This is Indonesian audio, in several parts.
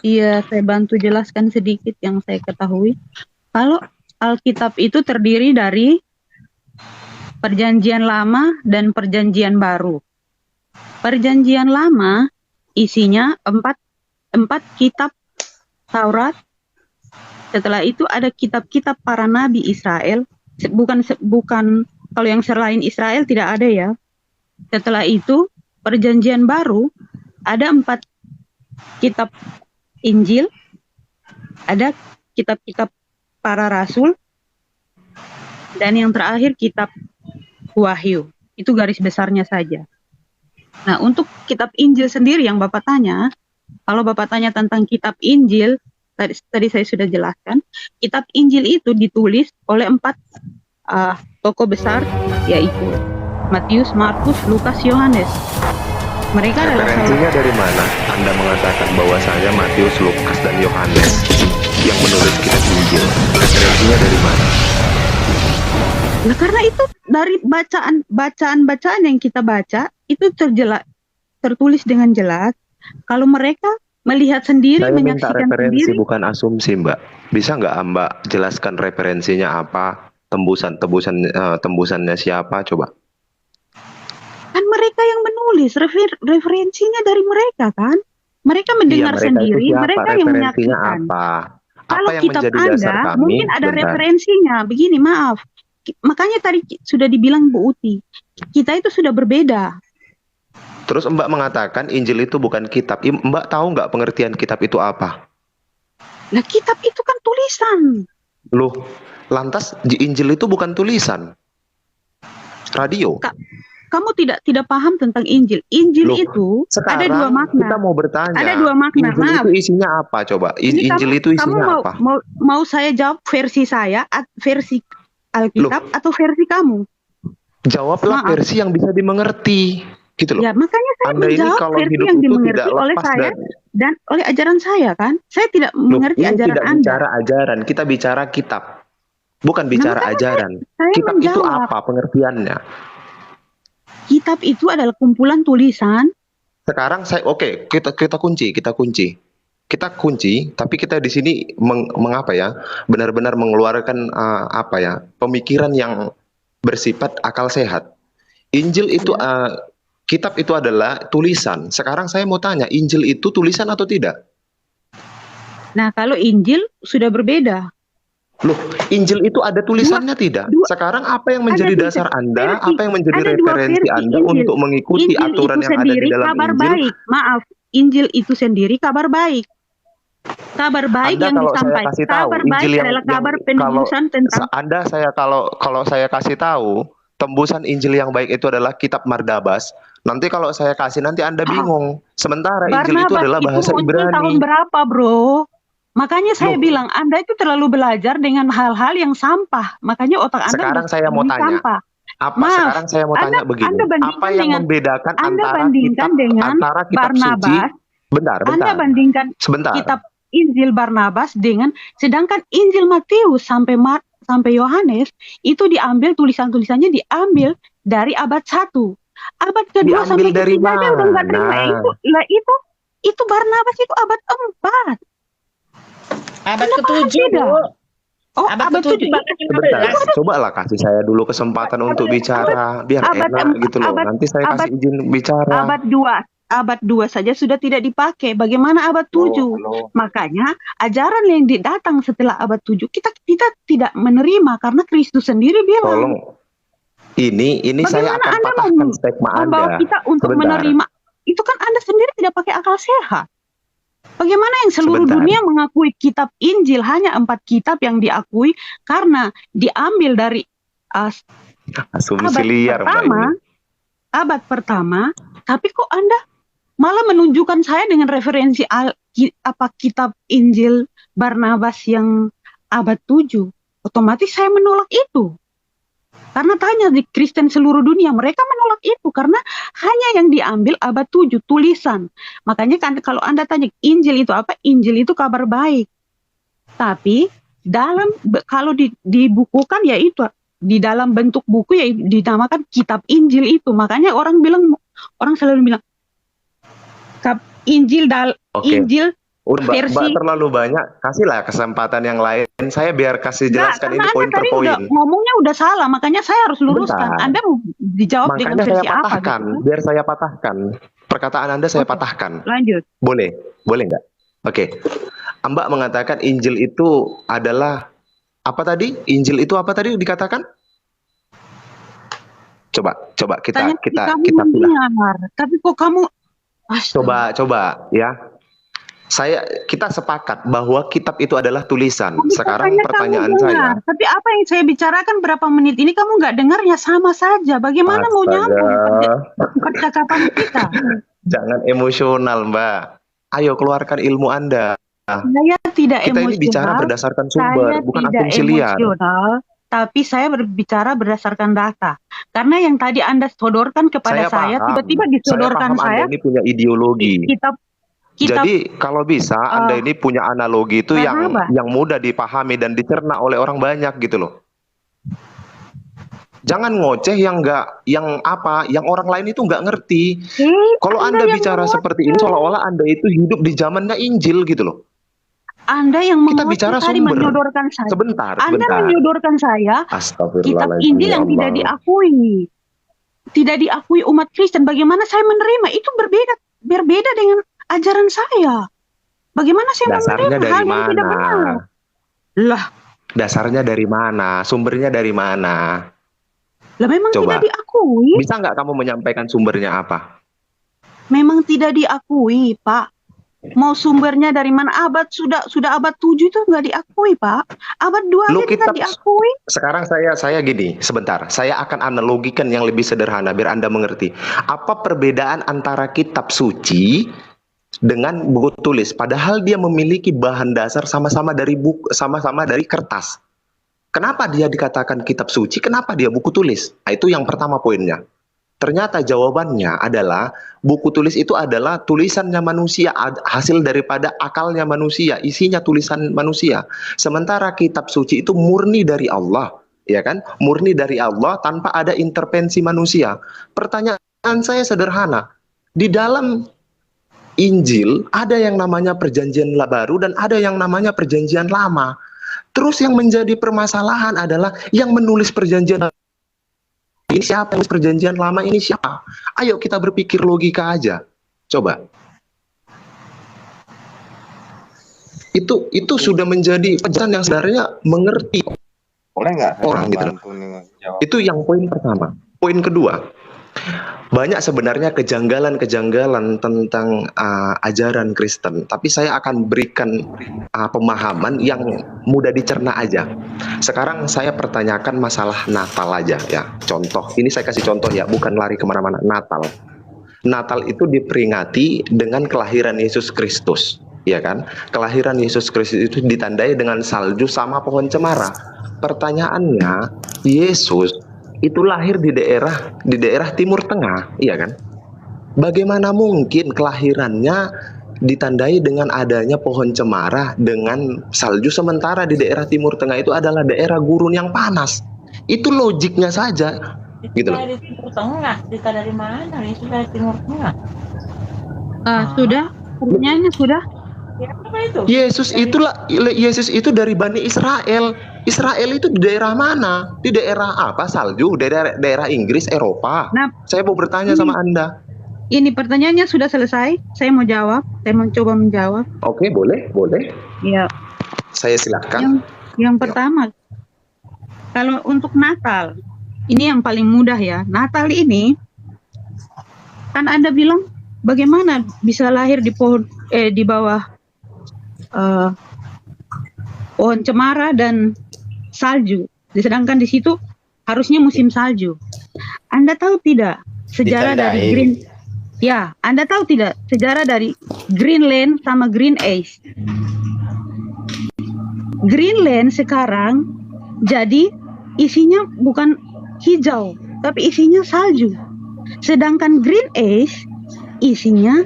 Iya, saya bantu jelaskan sedikit yang saya ketahui. Kalau Alkitab itu terdiri dari Perjanjian Lama dan Perjanjian Baru. Perjanjian Lama isinya empat kitab Taurat. Setelah itu ada kitab-kitab para nabi Israel. Bukan kalau yang selain Israel tidak ada ya. Setelah itu Perjanjian Baru ada 4 kitab Injil, ada kitab-kitab para rasul, dan yang terakhir kitab Wahyu. Itu garis besarnya saja. Nah, untuk kitab Injil sendiri yang Bapak tanya, kalau Bapak tanya tentang kitab Injil, tadi saya sudah jelaskan, kitab Injil itu ditulis oleh 4 tokoh besar, yaitu Matius, Markus, Lukas, Yohanes. Mereka adalah referensinya dari mana Anda mengatakan bahwasanya Matius, Lukas, dan Yohanes yang menulis kitab Injil? Referensinya dari mana? Nah, karena itu dari bacaan yang kita baca itu tertulis dengan jelas. Kalau mereka melihat sendiri, Saya minta menyaksikan referensi sendiri, bukan asumsi, Mbak. Bisa nggak Mbak jelaskan referensinya apa? Tembusannya siapa? Coba. kan mereka yang menulis, referensinya dari mereka kan. Mereka mendengar mereka sendiri, itu siapa? mereka yang Referensinya menyaksikan. apa? Kalau Apa yang kitab menjadi dasar Anda kami? mungkin ada Bentar. referensinya. Begini, maaf. Makanya tadi sudah dibilang Bu Uti, kita itu sudah berbeda. Terus Mbak mengatakan Injil itu bukan kitab. Mbak tahu nggak pengertian kitab itu apa? Nah, kitab itu kan tulisan. Loh, lantas di Injil itu bukan tulisan. Radio. Kamu tidak paham tentang Injil. Injil Loh, itu ada sekarang 2 makna. kita mau bertanya. Ada 2 makna. Injil itu isinya apa coba? Injil itu isinya apa? Mau saya jawab versi saya, versi Alkitab atau versi kamu? Jawablah versi yang bisa dimengerti. Gitu loh. Ya, makanya saya Anda menjawab kalau versi hidup yang itu dimengerti tidak oleh lepas saya dan oleh ajaran saya kan. Saya tidak mengerti ini ajaran tidak Anda. bicara ajaran, kita bicara kitab. Bukan bicara ajaran. Kitab itu apa pengertiannya? Kitab itu adalah kumpulan tulisan. Sekarang kita kunci. Tapi kita di sini mengapa ya? Benar-benar mengeluarkan pemikiran yang bersifat akal sehat. Injil itu kitab itu adalah tulisan. Sekarang saya mau tanya, Injil itu tulisan atau tidak? Nah, kalau Injil sudah berbeda. Loh, Injil itu ada tulisannya tidak? Sekarang apa yang menjadi dasar Anda? Apa yang menjadi referensi Anda untuk mengikuti aturan yang ada di dalam kabar Injil? Baik. Maaf, Injil itu sendiri kabar baik. Kabar baik yang disampaikan. Kabar baik adalah kabar penebusan tentang. Kalau saya kasih tahu, tembusan Injil yang baik itu adalah kitab Mardabas. Nanti kalau saya kasih, nanti Anda bingung. Sementara Injil itu adalah bahasa Ibrani. Tahun berapa, bro? Makanya saya bilang, Anda itu terlalu belajar dengan hal-hal yang sampah. Makanya otak Anda sekarang saya mau tanya. Sampah. Sekarang saya mau tanya begini. Apa yang membedakan antara kitab suci? Bentar. Anda bandingkan kitab Injil Barnabas dengan, sedangkan Injil Matius sampai Yohanes itu diambil, tulisan-tulisannya diambil dari abad 1. Abad kedua sampai ketiga dia udah nggak terima. Itu Barnabas itu abad 4. Abad ke-7, Bu. Oh, abad ke-7. Cobalah kasih saya dulu kesempatan untuk bicara biar enak gitu loh. Nanti saya kasih izin bicara. Abad 2 saja sudah tidak dipakai. Bagaimana abad 7? Makanya ajaran yang datang setelah abad 7 kita tidak menerima karena Kristus sendiri bilang. Tolong. Ini saya akan patahkan stigma Anda. Membawa kita untuk menerima. Itu kan Anda sendiri tidak pakai akal sehat. Bagaimana yang seluruh dunia mengakui kitab Injil, hanya 4 kitab yang diakui karena diambil dari abad pertama, tapi kok Anda malah menunjukkan saya dengan referensi kitab Injil Barnabas yang abad 7. Otomatis saya menolak itu. Karena tanya di Kristen seluruh dunia, mereka menolak itu karena hanya yang diambil abad 7, tulisan. Makanya kan kalau Anda tanya Injil itu apa? Injil itu kabar baik. Tapi kalau dibukukan ya itu di dalam bentuk buku ya dinamakan kitab Injil itu. Makanya orang selalu bilang Injil Udah Mbak versi. terlalu banyak. Kasihlah kesempatan yang lain. Saya biar kasih Enggak, jelaskan karena ini Anda poin per tadi poin. ngomongnya udah salah, makanya saya harus luruskan. Sebentar. Anda mau dijawab dengan Makanya saya versi apa patahkan. gitu? Biar saya patahkan. Perkataan Anda saya Oke, patahkan. lanjut. Boleh? Boleh nggak? Oke. Mbak mengatakan Injil itu adalah apa tadi? Injil itu apa tadi dikatakan? Coba Tanya kita kamu pilih. mendengar, tapi kok kamu Coba ya. Kita sepakat bahwa kitab itu adalah tulisan. Tapi Sekarang katanya pertanyaan kamu saya, dengar. Tapi apa yang saya bicarakan berapa menit ini kamu nggak dengar ya sama saja. Bagaimana mau nyambung percakapan kita? Jangan emosional, Mbak. Ayo keluarkan ilmu Anda. Saya tidak Kita ini bicara emosional. berdasarkan sumber, Saya bukan tidak asumsi liar. emosional, tapi saya berbicara berdasarkan data. Karena yang tadi Anda sodorkan kepada saya, paham. tiba-tiba disodorkan Saya paham saya Anda ini punya ideologi. kitab Jadi kalau bisa Anda ini punya analogi itu Barnabas. yang mudah dipahami dan dicerna oleh orang banyak gitu loh. Jangan ngoceh yang orang lain itu nggak ngerti. Kalau Anda yang bicara mengoceh. seperti ini seolah-olah Anda itu hidup di zamannya Injil gitu loh. Anda yang Kita mengoceh bicara tadi sumber. menyodorkan saya. Sebentar. Anda menyodorkan saya kitab Astagfirullahaladzim, Injil yang ya tidak Allah. diakui. Tidak diakui umat Kristen. Bagaimana saya menerima? Itu berbeda dengan ajaran saya. Bagaimana saya Dasarnya menerima dari hal yang tidak benar? mana? Lah, Dasarnya dari mana? Sumbernya dari mana? memang Coba. tidak diakui. Bisa nggak kamu menyampaikan sumbernya apa? Memang tidak diakui, Pak. Mau sumbernya dari mana? Sudah abad 7 itu nggak diakui, Pak. Abad 2 Lu aja tidak diakui. Sekarang saya gini, sebentar. Saya akan analogikan yang lebih sederhana biar Anda mengerti. Apa perbedaan antara kitab suci dengan buku tulis? Padahal dia memiliki bahan dasar sama-sama dari kertas. Kenapa dia dikatakan kitab suci? Kenapa dia buku tulis? Nah, itu yang pertama poinnya. Ternyata jawabannya adalah buku tulis itu adalah tulisannya manusia, hasil daripada akalnya manusia, isinya tulisan manusia. Sementara kitab suci itu murni dari Allah, ya kan? Murni dari Allah tanpa ada intervensi manusia. Pertanyaan saya sederhana. Di dalam Injil ada yang namanya perjanjian baru dan ada yang namanya perjanjian lama. Terus yang menjadi permasalahan adalah yang menulis perjanjian ini siapa, yang perjanjian lama ini siapa? Ayo kita berpikir logika aja. Coba. Itu sudah menjadi pesan yang sebenarnya mengerti Boleh nggak orang gitu. Itu yang poin pertama. Poin kedua, banyak sebenarnya kejanggalan-kejanggalan tentang ajaran Kristen. Tapi saya akan berikan pemahaman yang mudah dicerna aja. Sekarang saya pertanyakan masalah Natal aja ya. Contoh, ini saya kasih contoh ya, bukan lari kemana-mana. Natal itu diperingati dengan kelahiran Yesus Kristus, ya kan? Kelahiran Yesus Kristus itu ditandai dengan salju sama pohon cemara. Pertanyaannya, Yesus itu lahir di daerah Timur Tengah, iya kan? Bagaimana mungkin kelahirannya ditandai dengan adanya pohon cemara dengan salju, sementara di daerah Timur Tengah itu adalah daerah gurun yang panas? Itu logiknya saja, gitu loh. Dari Timur Tengah, kita dari mana? Itu dari Timur Tengah. Sudah, pertanyaannya sudah. Ya, apa itu? Yesus itu dari Bani Israel. Israel itu di daerah mana? Di daerah apa? Salju, daerah Inggris, Eropa. Nah, Saya mau bertanya sama Anda. ini pertanyaannya sudah selesai. Saya mau jawab. Saya mau coba menjawab. Oke, boleh. Ya. Saya silakan. Yang pertama, kalau untuk Natal, ini yang paling mudah ya. Natal ini kan Anda bilang bagaimana bisa lahir di bawah pohon cemara dan salju. Sedangkan di situ harusnya musim salju. Anda tahu tidak sejarah dari Anda tahu tidak sejarah dari Greenland sama Green Ice? Greenland sekarang jadi isinya bukan hijau, tapi isinya salju. Sedangkan Green Ice isinya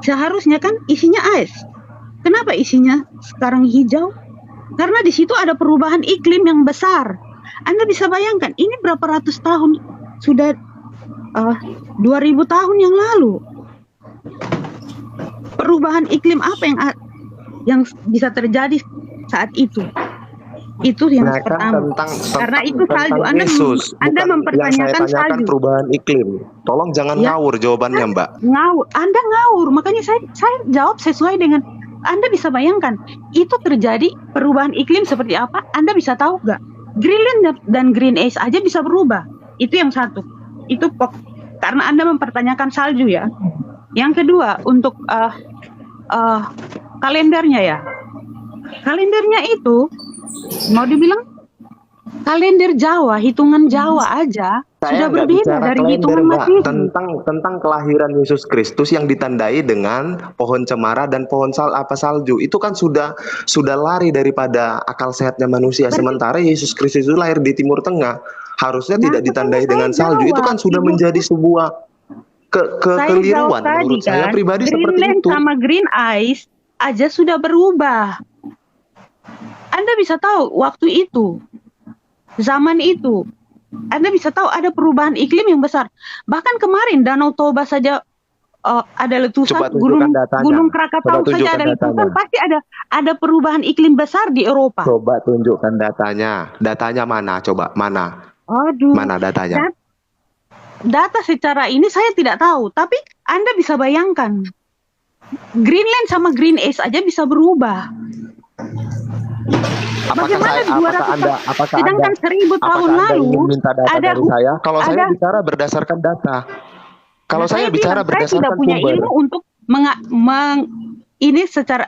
seharusnya kan isinya es. Kenapa isinya sekarang hijau? Karena di situ ada perubahan iklim yang besar. Anda bisa bayangkan, ini berapa ratus tahun sudah 2000 tahun yang lalu. Perubahan iklim apa yang yang bisa terjadi saat itu. Itu yang Nah, kan pertama. Karena itu salju. Anda Yesus, Anda bukan mempertanyakan yang saya tanyakan salju. perubahan iklim. Tolong jangan Ya. ngawur jawabannya, Mbak. Ngawur, Anda ngawur. Makanya saya jawab sesuai dengan Anda bisa bayangkan itu terjadi perubahan iklim seperti apa? Anda bisa tahu nggak? Greenland dan Green Ice aja bisa berubah. Itu yang satu. Itu karena Anda mempertanyakan salju ya. Yang kedua untuk kalendernya ya. Kalendernya itu mau dibilang kalender Jawa, hitungan Jawa aja sudah Saya nggak berbeda bicara dari kalender, hitungan Mbak. Masehi. Tentang kelahiran Yesus Kristus yang ditandai dengan pohon cemara dan pohon salju. Itu kan sudah lari daripada akal sehatnya manusia. Sementara Yesus Kristus itu lahir di Timur Tengah, harusnya tidak ditandai dengan salju. Itu kan sudah menjadi sebuah kekeliruan menurut saya pribadi seperti Greenland itu. sama Green Ice aja sudah berubah. Anda bisa tahu waktu itu, zaman itu, Anda bisa tahu ada perubahan iklim yang besar. Bahkan kemarin Danau Toba saja ada letusan, Coba tunjukkan datanya. Gunung Krakatau Coba saja tunjukkan ada letusan, datanya. pasti ada perubahan iklim besar di Eropa. Coba tunjukkan datanya. Datanya mana? Coba mana? Aduh, Mana datanya? data secara ini saya tidak tahu, tapi Anda bisa bayangkan. Greenland sama Green Ice aja bisa berubah. Sedangkan 1000 tahun lalu ingin minta data ada dari saya? Kalau saya bicara berdasarkan data. Kalau saya bicara berdasarkan saya tidak punya sumber. ilmu untuk ini secara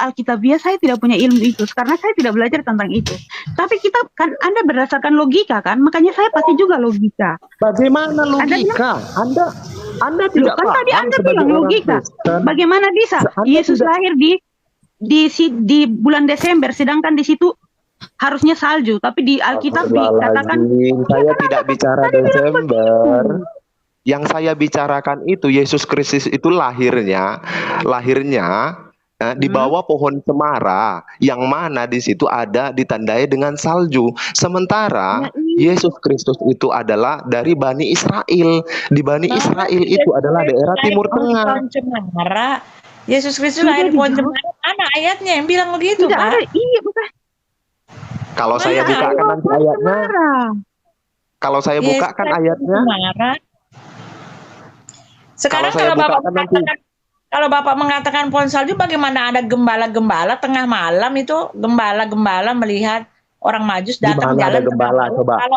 alkitabiah saya tidak punya ilmu itu karena saya tidak belajar tentang itu. Tapi kita kan Anda berdasarkan logika kan, makanya saya pakai juga logika. Bagaimana logika? Anda tidak kan paham tadi Anda sebagai bilang orang logika. Kristen. Bagaimana bisa Yesus lahir di bulan Desember, sedangkan di situ harusnya salju, tapi di Alkitab dikatakan saya tidak bicara Desember. Yang saya bicarakan itu Yesus Kristus itu lahirnya di bawah pohon cemara, yang mana di situ ada ditandai dengan salju. Sementara Yesus Kristus itu adalah dari Bani Israel. Di Bani Israel itu adalah daerah Timur Tengah. Pohon cemara. Yesus Kristus lahir di pohon cemara. Mana ayatnya yang bilang begitu, tidak Pak? ada. Iya, bukan. Kalau saya bukakan nanti ayatnya. Kalau saya bukakan ayatnya. Sekarang kalau Bapak mengatakan pohon salju, bagaimana ada gembala-gembala tengah malam itu, gembala-gembala melihat orang Majus datang jalan. Ada gembala?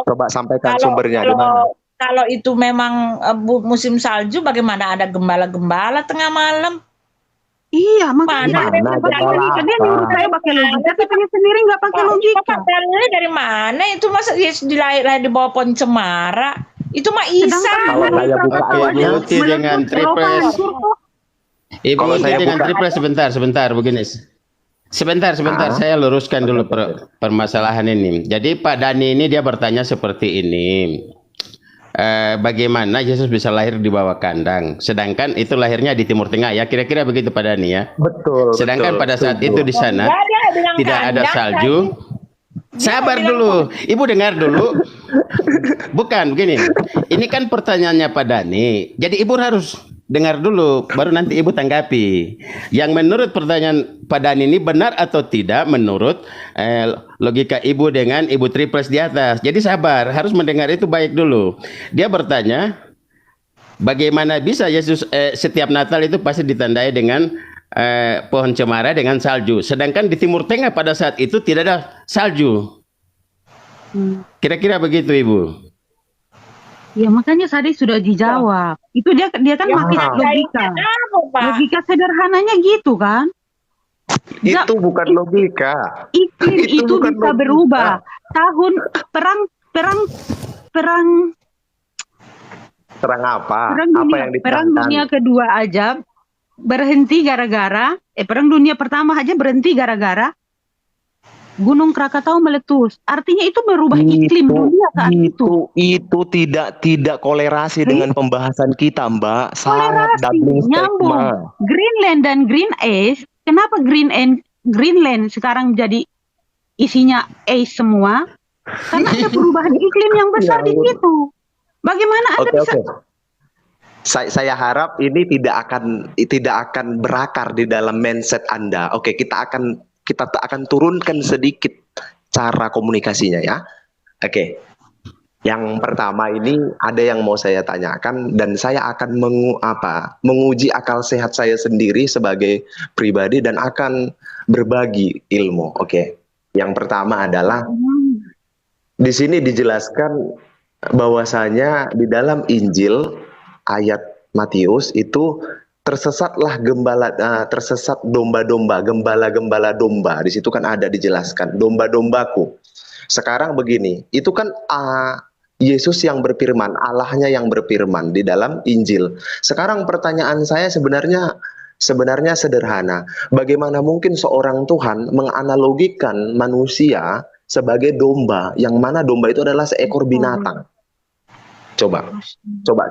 Coba sampaikan sumbernya di mana. Kalau itu memang musim salju, bagaimana ada gembala-gembala tengah malam? Iya, makanya dia nyuruh saya pakai logika, tapi dia sendiri nggak pakai logika. Dari mana itu masa Yesus dilahir di bawah pohon cemara? Itu mah Isa. Kalau saya buka Ibu Uti dengan triples. Ibu Uti dengan triples sebentar begini. Sebentar, saya luruskan dulu permasalahan ini. Jadi Pak Dani ini dia bertanya seperti ini. Bagaimana Yesus bisa lahir di bawah kandang, sedangkan itu lahirnya di Timur Tengah ya, kira-kira begitu Pak Dani ya. Betul. Sedangkan pada saat itu di sana tidak ada salju. Sabar dulu, Ibu dengar dulu. Bukan begini. Ini kan pertanyaannya Pak Dani. Jadi Ibu harus dengar dulu, baru nanti Ibu tanggapi. Yang menurut pertanyaan Pak Dani ini benar atau tidak menurut logika Ibu dengan Ibu triples di atas. Jadi sabar, harus mendengar itu baik dulu. Dia bertanya, bagaimana bisa Yesus setiap Natal itu pasti ditandai dengan pohon cemara dengan salju. Sedangkan di Timur Tengah pada saat itu tidak ada salju. Kira-kira begitu Ibu. Ya makanya tadi sudah dijawab. Itu dia kan pakai logika. Logika sederhananya gitu kan. Itu bukan logika. Iklim itu bisa berubah. Tahun perang apa? Perang dunia kedua aja berhenti gara-gara Perang Dunia Pertama aja berhenti gara-gara Gunung Krakatau meletus. Artinya itu berubah iklim dunia saat itu. Itu tidak kolerasi dengan pembahasan kita, Mbak. Sangat doubling nyambung. Greenland dan Green Ice. Kenapa Greenland sekarang jadi isinya ice semua? Karena ada perubahan iklim yang besar di situ. Bagaimana Anda bisa? Saya harap ini tidak akan berakar di dalam mindset Anda. Oke, kita akan turunkan sedikit cara komunikasinya ya. Oke. Yang pertama ini ada yang mau saya tanyakan dan saya akan menguji akal sehat saya sendiri sebagai pribadi dan akan berbagi ilmu. Oke. Yang pertama adalah di sini dijelaskan bahwasanya di dalam Injil ayat Matius itu tersesatlah tersesat domba-domba, gembala-gembala domba. Di situ kan ada dijelaskan domba-dombaku. Sekarang begini, itu kan Yesus yang berfirman, Allahnya yang berfirman di dalam Injil. Sekarang pertanyaan saya sebenarnya sederhana. Bagaimana mungkin seorang Tuhan menganalogikan manusia sebagai domba, yang mana domba itu adalah seekor binatang? Coba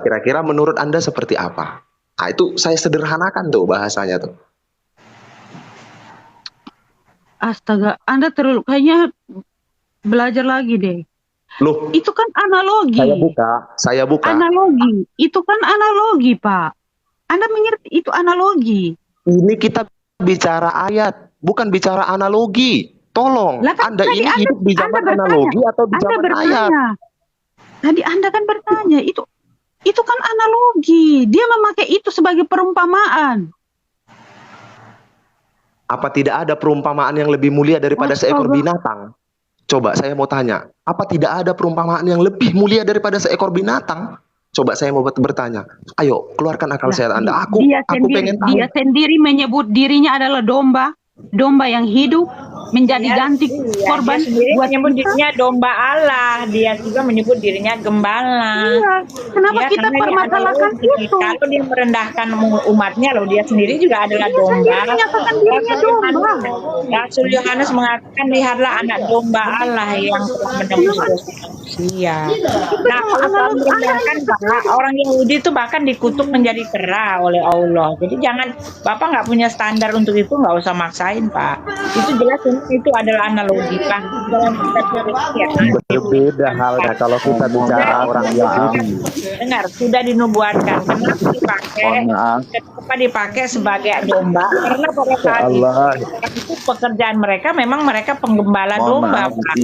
kira-kira menurut Anda seperti apa? Nah, itu saya sederhanakan tuh bahasanya tuh. Astaga, Anda terlalu kayaknya belajar lagi deh. Loh, itu kan analogi. Saya buka. Analogi, itu kan analogi, Pak. Anda mengerti itu analogi. Ini kita bicara ayat, bukan bicara analogi. Tolong, Kan Anda ini hidup di zaman analogi atau di zaman ayat? Tadi Anda kan bertanya, itu kan analogi. Dia memakai itu sebagai perumpamaan. Apa tidak ada perumpamaan yang lebih mulia daripada seekor binatang? Coba saya mau tanya, apa tidak ada perumpamaan yang lebih mulia daripada seekor binatang? Coba saya mau bertanya. Ayo, keluarkan akal sehat Anda. Aku pengen tahu. Dia sendiri menyebut dirinya adalah domba yang hidup menjadi ganti korban. Dia sendiri menyebut dirinya domba Allah. Dia juga menyebut dirinya gembala. Iya. Kenapa kita permasalahkan itu? Kalau dia merendahkan umatnya, loh, dia sendiri juga adalah domba. Menyatakan dirinya domba. Rasul Yohanes mengatakan, lihatlah anak domba Allah yang telah menebus dosa manusia. Nah, kalau merendahkan orang Yahudi itu bahkan dikutuk menjadi kera oleh Allah. Jadi jangan, Bapak nggak punya standar untuk itu, nggak usah maksain, Pak. Itu jelas itu adalah analogi, Pak. Berbeda halnya kalau kita bicara orang Yahudi. Dengar, sudah dinubuatkan. Kenapa dipakai sebagai domba? Karena pada saat itu pekerjaan mereka memang mereka penggembala domba, Pak.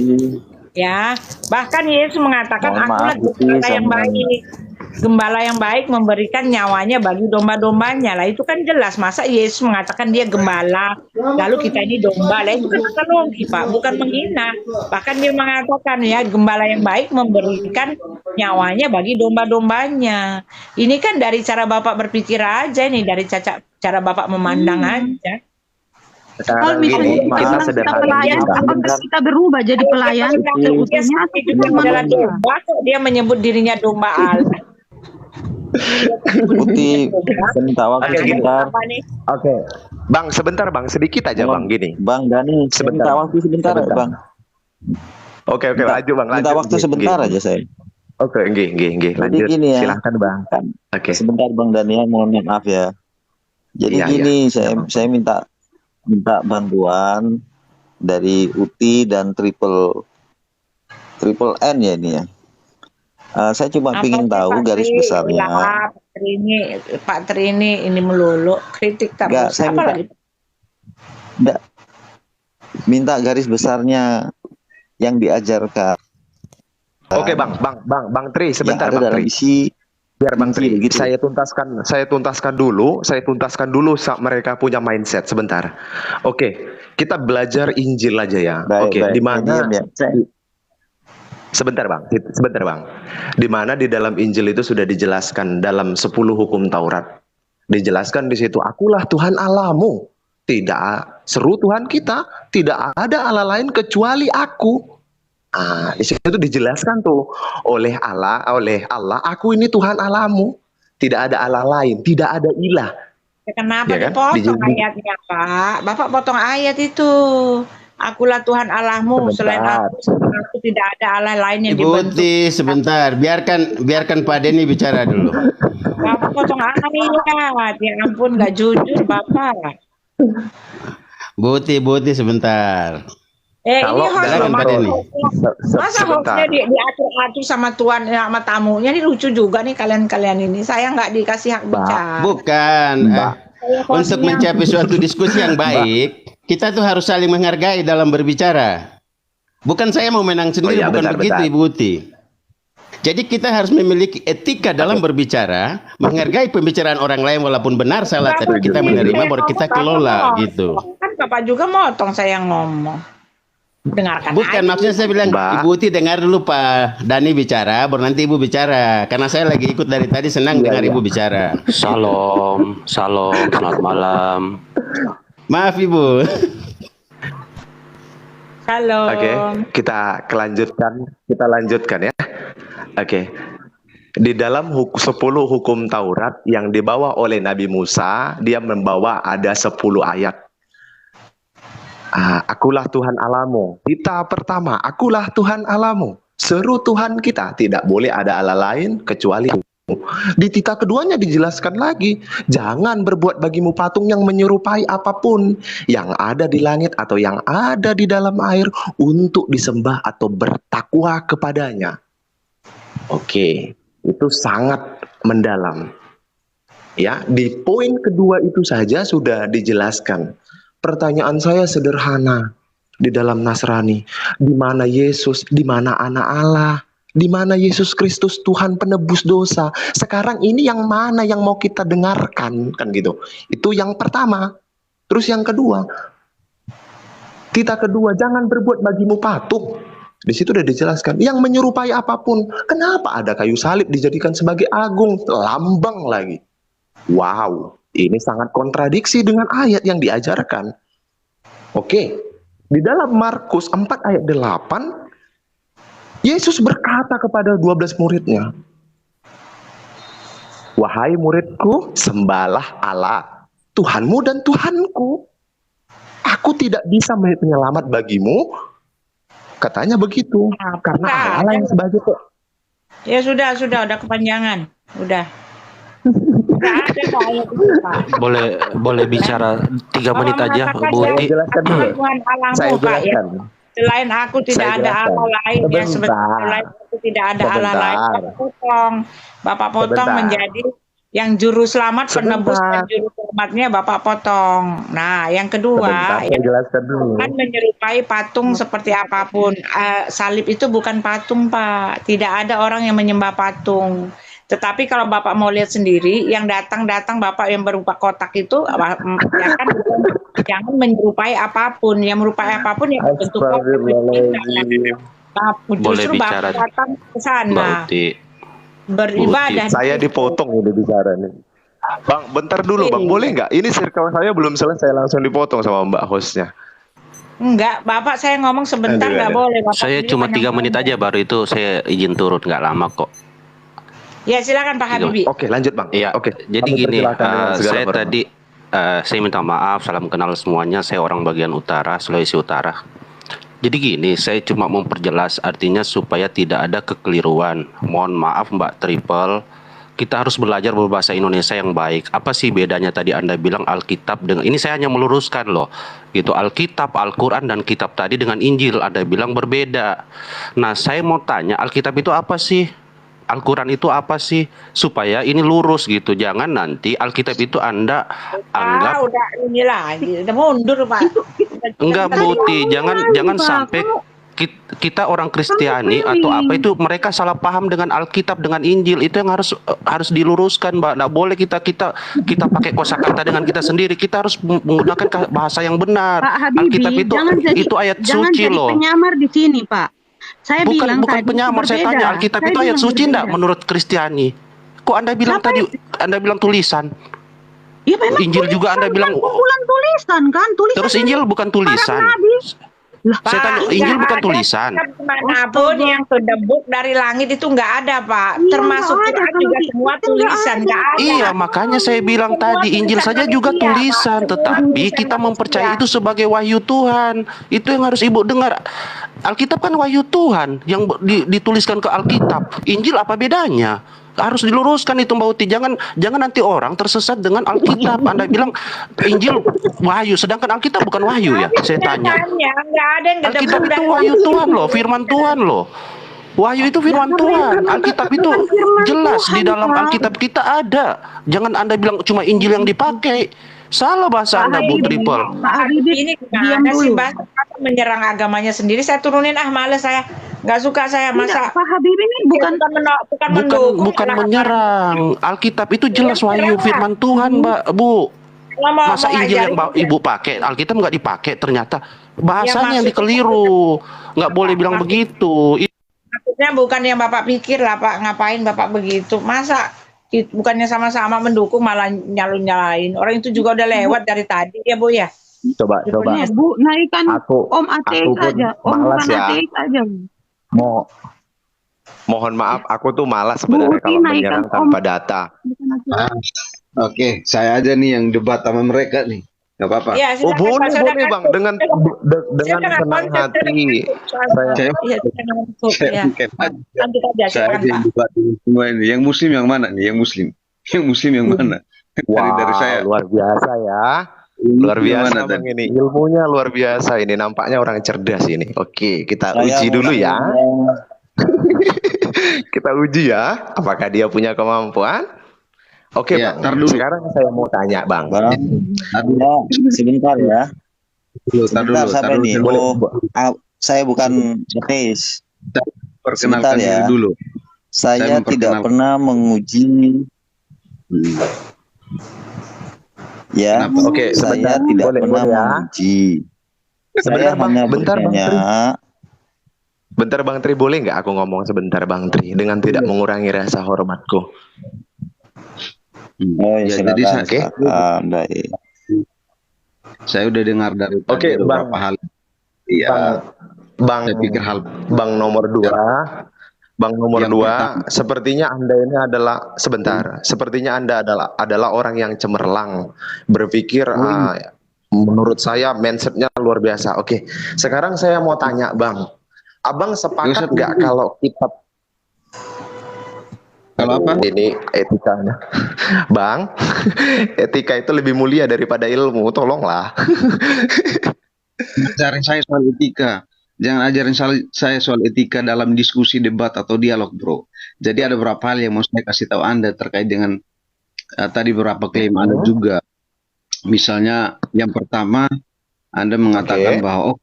Ya, bahkan Yesus mengatakan, akulah gembala yang baik. Gembala yang baik memberikan nyawanya bagi domba-dombanya. Lah itu kan jelas, masa Yesus mengatakan dia gembala, lalu kita ini domba. Lah itu kan analogi, Pak, bukan menghina. Bahkan dia mengatakan ya, gembala yang baik memberikan nyawanya bagi domba-dombanya. Ini kan dari cara Bapak berpikir aja nih, dari cara Bapak memandang aja. Kalau misalnya kita pelayan, apakah kita berubah jadi pelayan seutuhnya atau kita manusia? Dia menyebut dirinya domba Allah. Putih, minta waktu sebentar. Oke, Bang, sebentar Bang, sedikit aja Bang, gini. Bang Dani, minta waktu sebentar. Bang. Oke, laju Bang. Minta waktu sebentar aja saya. Oke, nggih. Lanjut. Gini ya. Silahkan Bang. Oke. Sebentar Bang Daniel, mohon maaf ya. Jadi gini, saya minta bantuan dari UTI dan triple N ya ini ya. Saya cuma ingin tahu garis besarnya. Pak Trini ini melulu kritik terus. Saya minta garis besarnya yang diajarkan. Oke Bang Tri, sebentar Bang Tri. Biar Bang Tri, gitu. Saya tuntaskan dulu mereka punya mindset sebentar. Oke, kita belajar Injil aja ya. Oke, di mana? Sebentar Bang. Di mana di dalam Injil itu sudah dijelaskan dalam 10 hukum Taurat. Dijelaskan di situ, akulah Tuhan Allahmu. Tidak seru Tuhan kita, tidak ada Allah lain kecuali aku. Di situ dijelaskan tuh oleh Allah, aku ini Tuhan Allahmu. Tidak ada Allah lain, tidak ada ilah. Kenapa ya kan? Dipotong ayatnya, Pak? Bapak potong ayat itu. Akulah Tuhan Allahmu, selain aku tidak ada Allah lain yang dibentuk. Ibu sebentar, biarkan Pak Denny bicara dulu. Bapak potong ayat, ya ampun, nggak jujur Bapak. Buti sebentar. Ini Kalau host Silakan, Pak Denny. masa hostnya diatur-atur sama tuan sama tamunya, ini lucu juga nih kalian-kalian ini. Saya nggak dikasih hak bicara. Bukan. Mbak. Untuk mencapai suatu diskusi yang baik, kita tuh harus saling menghargai dalam berbicara. Bukan saya mau menang sendiri, Oh, iya, bukan benar, begitu benar. Ibu Uti. Jadi kita harus memiliki etika dalam berbicara, menghargai pembicaraan orang lain walaupun benar salah, tapi kita menerima baru kita kelola gitu. Kan Bapak juga motong saya ngomong. Dengarkan Bukan, aja. maksudnya saya bilang, Mbak. Ibu Uti dengar dulu Pak Dani bicara, baru nanti Ibu bicara. Karena saya lagi ikut dari tadi, senang dengar Ibu bicara. Salam, selamat malam. Maaf Ibu. Halo. Oke, kita lanjutkan ya. Oke. Di dalam 10 hukum Taurat yang dibawa oleh Nabi Musa, dia membawa ada 10 ayat. Akulah Tuhan Allahmu. Kita pertama, akulah Tuhan Allahmu. Seru Tuhan kita, tidak boleh ada Allah lain kecuali aku. Di tita keduanya dijelaskan lagi, jangan berbuat bagimu patung yang menyerupai apapun yang ada di langit atau yang ada di dalam air untuk disembah atau bertakwa kepadanya. Oke, itu sangat mendalam. Ya, di poin kedua itu saja sudah dijelaskan. Pertanyaan saya sederhana. Di dalam Nasrani, di mana Yesus, di mana anak Allah? Di mana Yesus Kristus Tuhan penebus dosa? Sekarang ini yang mana yang mau kita dengarkan, kan gitu. Itu yang pertama. Terus yang kedua, tita kedua, jangan berbuat bagimu patung. Di situ udah dijelaskan, yang menyerupai apapun. Kenapa ada kayu salib dijadikan sebagai agung, lambang lagi? Wow, ini sangat kontradiksi dengan ayat yang diajarkan. Oke, di dalam Markus 4 ayat 8, Yesus berkata kepada 12 muridnya, wahai muridku, sembahlah Allah, Tuhanmu dan Tuhanku. Aku tidak bisa penyelamat bagimu. Katanya begitu. Karena Allah yang sebagai Ya sudah udah kepanjangan. Udah. Boleh bicara 3 menit aja, Bu Saya Uti. jelaskan dulu. Tuhan Allahmu, Saya Pak, ya. jelaskan. Selain aku tidak Saya ada jelaskan. Allah lain ya, Sebentar. selain aku tidak ada Allah lain. Sebentar. Bapak potong Sebentar. menjadi yang juru selamat, penebus Sebentar. dan juru selamatnya Bapak potong. Nah, yang kedua, Sebentar, saya jelaskan dulu. Tuhan menyerupai patung seperti apapun. Salib itu bukan patung, Pak. Tidak ada orang yang menyembah patung. Tetapi kalau Bapak mau lihat sendiri, yang datang Bapak yang berupa kotak itu, ya kan, jangan menyerupai apapun. Yang merupai apapun yang berbentuk kotak. Nah, Boleh justru bicara, Bapak datang ke Mbak sana Uti. beribadah. Saya dipotong udah bicara nih. Bang, bentar dulu Bang, boleh nggak? Ini circle saya belum selesai, langsung dipotong sama Mbak hostnya. Enggak, Bapak saya ngomong sebentar nggak boleh. Bapak Saya sendiri cuma banyak 3 menit ngomong. aja, baru itu saya izin turun, nggak lama kok. Ya silakan Pak Habibie. Oke, lanjut Bang. Iya, Oke. jadi Kami gini, persilakan dengan segala saya hormat. tadi, saya minta maaf, salam kenal semuanya, saya orang bagian utara, Sulawesi Utara. Jadi gini, saya cuma memperjelas artinya supaya tidak ada kekeliruan. Mohon maaf Mbak Triple, kita harus belajar berbahasa Indonesia yang baik. Apa sih bedanya tadi Anda bilang Alkitab dengan, ini saya hanya meluruskan loh, gitu. Alkitab, Al-Quran dan kitab tadi dengan Injil, Anda bilang berbeda. Nah, saya mau tanya, Alkitab itu apa sih? Al-Quran itu apa sih? Supaya ini lurus gitu. Jangan nanti Alkitab itu Anda anggap Udah ini lagi, udah mundur Pak. enggak, Buti, jangan Pak. sampai kita orang Kristiani atau apa itu mereka salah paham dengan Alkitab dengan Injil. Itu yang harus diluruskan, Mbak. Nggak boleh kita pakai kosakata dengan kita sendiri. Kita harus menggunakan bahasa yang benar. Pak Habibie, Alkitab itu ayat suci jadi loh. penyamar di sini, Pak. Saya bilang Bukan tadi penyamar, saya berbeda. tanya Alkitab Saya itu ayat bilang suci enggak berbeda. menurut Kristiani? Kok Anda bilang tadi Anda bilang tulisan? Ya, memang Injil juga Anda bilang, kumpulan tulisan kan? Tulisan terus dari Injil bukan para tulisan. nabi. Lah, Saya tanya, Pak, Injil nggak bukan ada tulisan. kitab manapun yang terdebuk dari langit itu nggak ada Pak. Iya, Termasuk nggak ada. Quran Kalau juga di- semua itu tulisan nggak nggak ada. Iya, makanya saya bilang Semua tadi Injil tulisan saja juga manusia, tulisan, Pak. tetapi Tulisan kita mempercayai manusia. itu sebagai wahyu Tuhan. Itu yang harus Ibu dengar. Alkitab kan wahyu Tuhan yang dituliskan ke Alkitab. Injil apa bedanya? harus diluruskan itu Mbak Uti. Jangan nanti orang tersesat dengan Alkitab. Anda bilang Injil wahyu, sedangkan Alkitab bukan wahyu ya. Saya tanya. Nggak ada yang Alkitab itu wahyu Tuhan loh, firman Tuhan loh. Wahyu itu firman Tuhan. Alkitab itu jelas di dalam Alkitab kita ada. Jangan Anda bilang cuma Injil yang dipakai. Salah bahasa Anda, Bu Triple. Pak Habibie ini ada sih bahasa menyerang agamanya sendiri. Saya turunin males saya. Nggak suka saya masa. Pak Habibie ini bukan menyerang. Alkitab itu jelas wahyu firman Tuhan, Mbak, Bu. Masa Injil yang Ibu pakai, Alkitab nggak dipakai ternyata. Bahasanya yang dikeliru. Nggak boleh bilang begitu. Maksudnya bukan yang Bapak pikir lah Pak, ngapain Bapak begitu? Masa bukannya sama-sama mendukung malah nyalain. Orang itu juga udah lewat dari tadi ya Bu ya. Coba. Bu, naikkan Om ateis aja. Om malas bukan ya. ateis aja. Mohon maaf, aku tuh malas sebenarnya kalau menyerang tanpa data. Oke, saya aja nih yang debat sama mereka nih. Gak apa-apa. Ya, boleh Bang, dengan senang hati. Saya aja yang debat semua ini. Yang Muslim yang mana nih? Yang Muslim yang mana? Dari saya. Luar biasa ya. Luar biasa Bang ini. Ilmunya luar biasa ini. Nampaknya orang cerdas ini. Oke, kita uji dulu ya. Kita uji ya. Apakah dia punya kemampuan? Oke ya, Bang, sekarang saya mau tanya Bang. Sebentar ya. Sebentar sampai nih. Saya bukan ateis. Perkenalkan diri dulu. Saya tidak pernah menguji. Ya, oke, saya tidak pernah menguji. Saya hanya bertanya. Bentar Bang Tri, boleh nggak aku ngomong sebentar Bang Tri dengan tidak mengurangi rasa hormatku? Oh ya, jadi saya udah dengar dari beberapa hal. Iya. Bang, saya pikir Bang nomor 2. Bang nomor 2, sepertinya Anda ini adalah sepertinya Anda adalah orang yang cemerlang, berpikir menurut saya mindsetnya luar biasa. Oke, sekarang saya mau tanya Bang, Abang sepakat nggak kalau kitab apa? Ini etikanya. Bang, etika itu lebih mulia daripada ilmu, tolonglah. Ajarin saya soal etika. Jangan ajarin saya soal etika dalam diskusi, debat, atau dialog, bro. Jadi ada beberapa hal yang mau saya kasih tahu Anda terkait dengan tadi beberapa klaim Anda juga. Misalnya, yang pertama, Anda mengatakan bahwa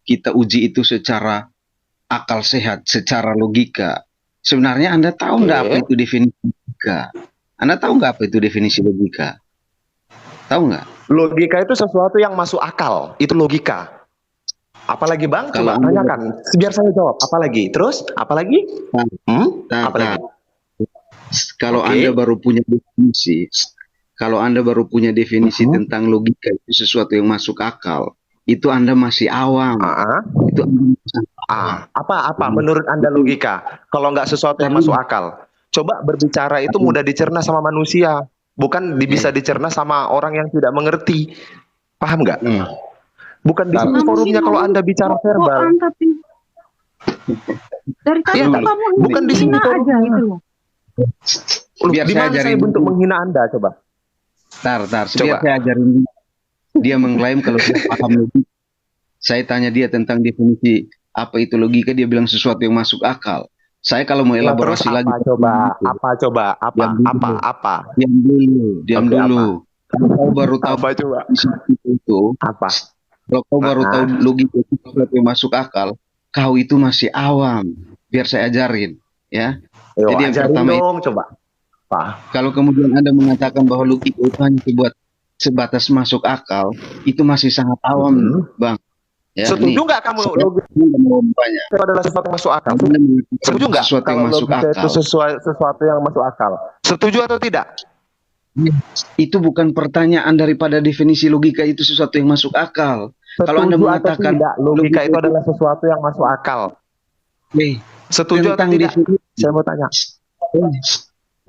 kita uji itu secara akal sehat, secara logika. Sebenarnya Anda tahu nggak apa itu definisi logika? Anda tahu nggak apa itu definisi logika? Tahu nggak? Logika itu sesuatu yang masuk akal. Itu logika. Apalagi Bang? Coba tanyakan. Biar saya jawab. Apalagi? Terus? Apalagi? Apalagi? Kalau Anda baru punya definisi, tentang logika itu sesuatu yang masuk akal, itu Anda masih awam. Itu apa menurut Anda logika? Kalau nggak sesuatu yang masuk akal, coba berbicara itu mudah dicerna sama manusia, bukan bisa dicerna sama orang yang tidak mengerti. Paham nggak? Bukan di sini forumnya kalau Anda bicara verbal. Dari tadi kamu bukan di sini aja gitu. Biar di mana saya bentuk menghina Anda coba? Biar saya ajarin. Dia mengklaim kalau dia paham logika. Saya tanya dia tentang definisi apa itu logika, dia bilang sesuatu yang masuk akal. Saya kalau mau elaborasi lagi. Apa? Diam dulu. Kalau kau baru tahu itu apa? Kalau kau baru tahu logika itu sesuatu yang masuk akal, kau itu masih awam. Biar saya ajarin, ya. Jadi yang pertama itu, kalau kemudian Anda mengatakan bahwa logika itu hanya sebatas masuk akal, itu masih sangat awam, Bang. Ya, setuju nggak kamu? Itu adalah sesuatu yang masuk akal. Setuju nggak kalau logika itu sesuatu yang masuk akal? Setuju atau tidak? Itu bukan pertanyaan daripada definisi logika itu sesuatu yang masuk akal. Kalau Anda mengatakan logika itu adalah sesuatu yang masuk akal, setuju atau tidak? Saya mau tanya.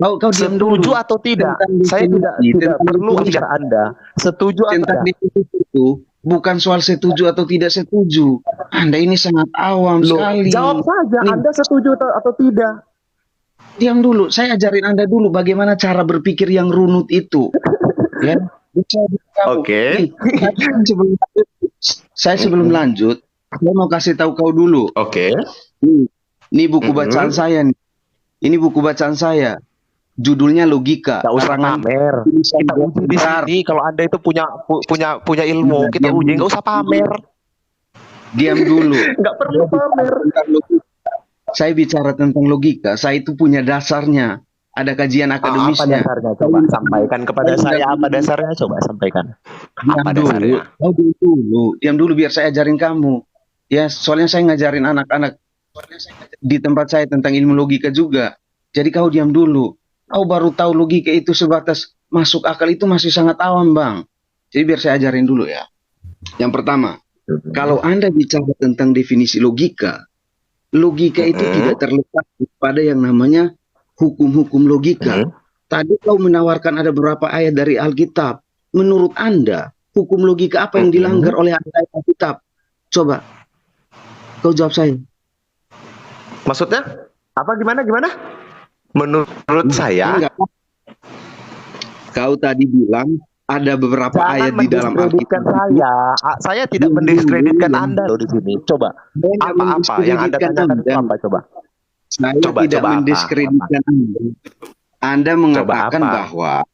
Kau setuju atau tidak? Saya tidak perlu bicara Anda. Setuju atau tidak? Itu bukan soal setuju atau tidak setuju. Anda ini sangat awam sekali. Jawab saja. Anda setuju atau tidak? diam dulu. Saya ajarin Anda dulu bagaimana cara berpikir yang runut itu. Ya. Oke. Saya sebelum lanjut, saya mau kasih tahu kau dulu. Oke. Ini buku bacaan saya nih. Ini buku bacaan saya. Judulnya Logika. Tidak usah pamer. Kita uji di sini kalau Anda itu punya ilmu, kita uji, nggak usah pamer. Diam dulu. Nggak perlu pamer. Saya bicara tentang logika. Saya itu punya dasarnya. Ada kajian akademisnya. Apa dasarnya? Coba sampaikan kepada saya. Apa dasarnya? Coba sampaikan. Apa dasarnya? Diam dulu biar saya ajarin kamu. Ya, soalnya saya ngajarin anak-anak di tempat saya tentang ilmu logika juga. Jadi kau diam dulu. Kau baru tahu logika itu sebatas masuk akal, itu masih sangat awam, Bang. Jadi biar saya ajarin dulu ya. Yang pertama, kalau Anda bicara tentang definisi logika, logika itu tidak terlepas pada yang namanya hukum-hukum logika. Tadi kau menawarkan ada beberapa ayat dari Alkitab. Menurut Anda, hukum logika apa yang dilanggar oleh ayat Alkitab? Coba, kau jawab saya. Maksudnya? Apa gimana? Menurut saya, kau tadi bilang ada beberapa ayat di dalam Alkitab. Saya tidak mendiskreditkan Anda loh di sini. Coba, apa yang Anda tanyakan itu apa? Coba. Saya tidak mendiskreditkan Anda. Anda mengatakan bahwa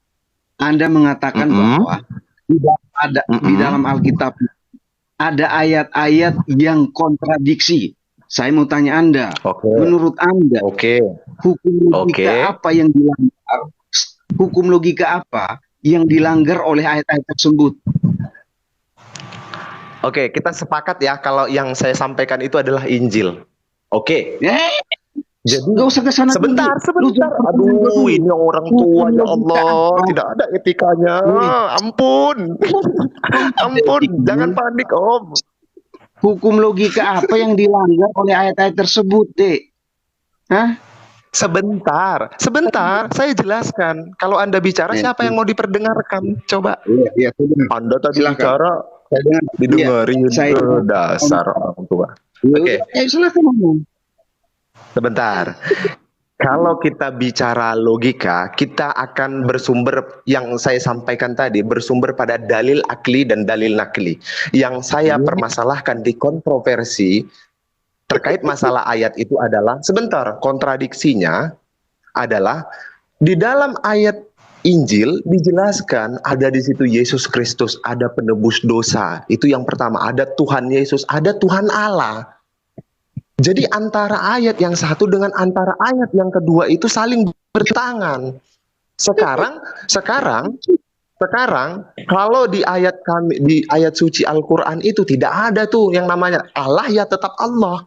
di dalam Alkitab ada ayat-ayat yang kontradiksi. Saya mau tanya Anda, menurut Anda, hukum logika apa yang dilanggar? Hukum logika apa yang dilanggar oleh ayat-ayat tersebut? Oke, kita sepakat ya kalau yang saya sampaikan itu adalah Injil. Oke. Jadi nggak usah ke sana. Sebentar. Aduh, ini orang tua ya Allah, tidak ada etikanya. Ampun, jangan panik Om. Hukum logika apa yang dilanggar oleh ayat-ayat tersebut, Dek? Hah? Sebentar, saya jelaskan. Kalau Anda bicara, siapa yang mau diperdengarkan? Coba. Iya, Anda tadi bicara, didengarin. Dasar orang tua. Oke. Silakan ngomong. Sebentar. Kalau kita bicara logika, kita akan bersumber yang saya sampaikan tadi, bersumber pada dalil akli dan dalil nakli. Yang saya permasalahkan di kontroversi terkait masalah ayat itu adalah, sebentar, kontradiksinya adalah di dalam ayat Injil dijelaskan ada di situ Yesus Kristus, ada penebus dosa. Itu yang pertama, ada Tuhan Yesus, ada Tuhan Allah. Jadi antara ayat yang satu dengan antara ayat yang kedua itu saling bertentangan. Sekarang kalau di ayat suci Al-Qur'an itu tidak ada tuh yang namanya Allah ya tetap Allah.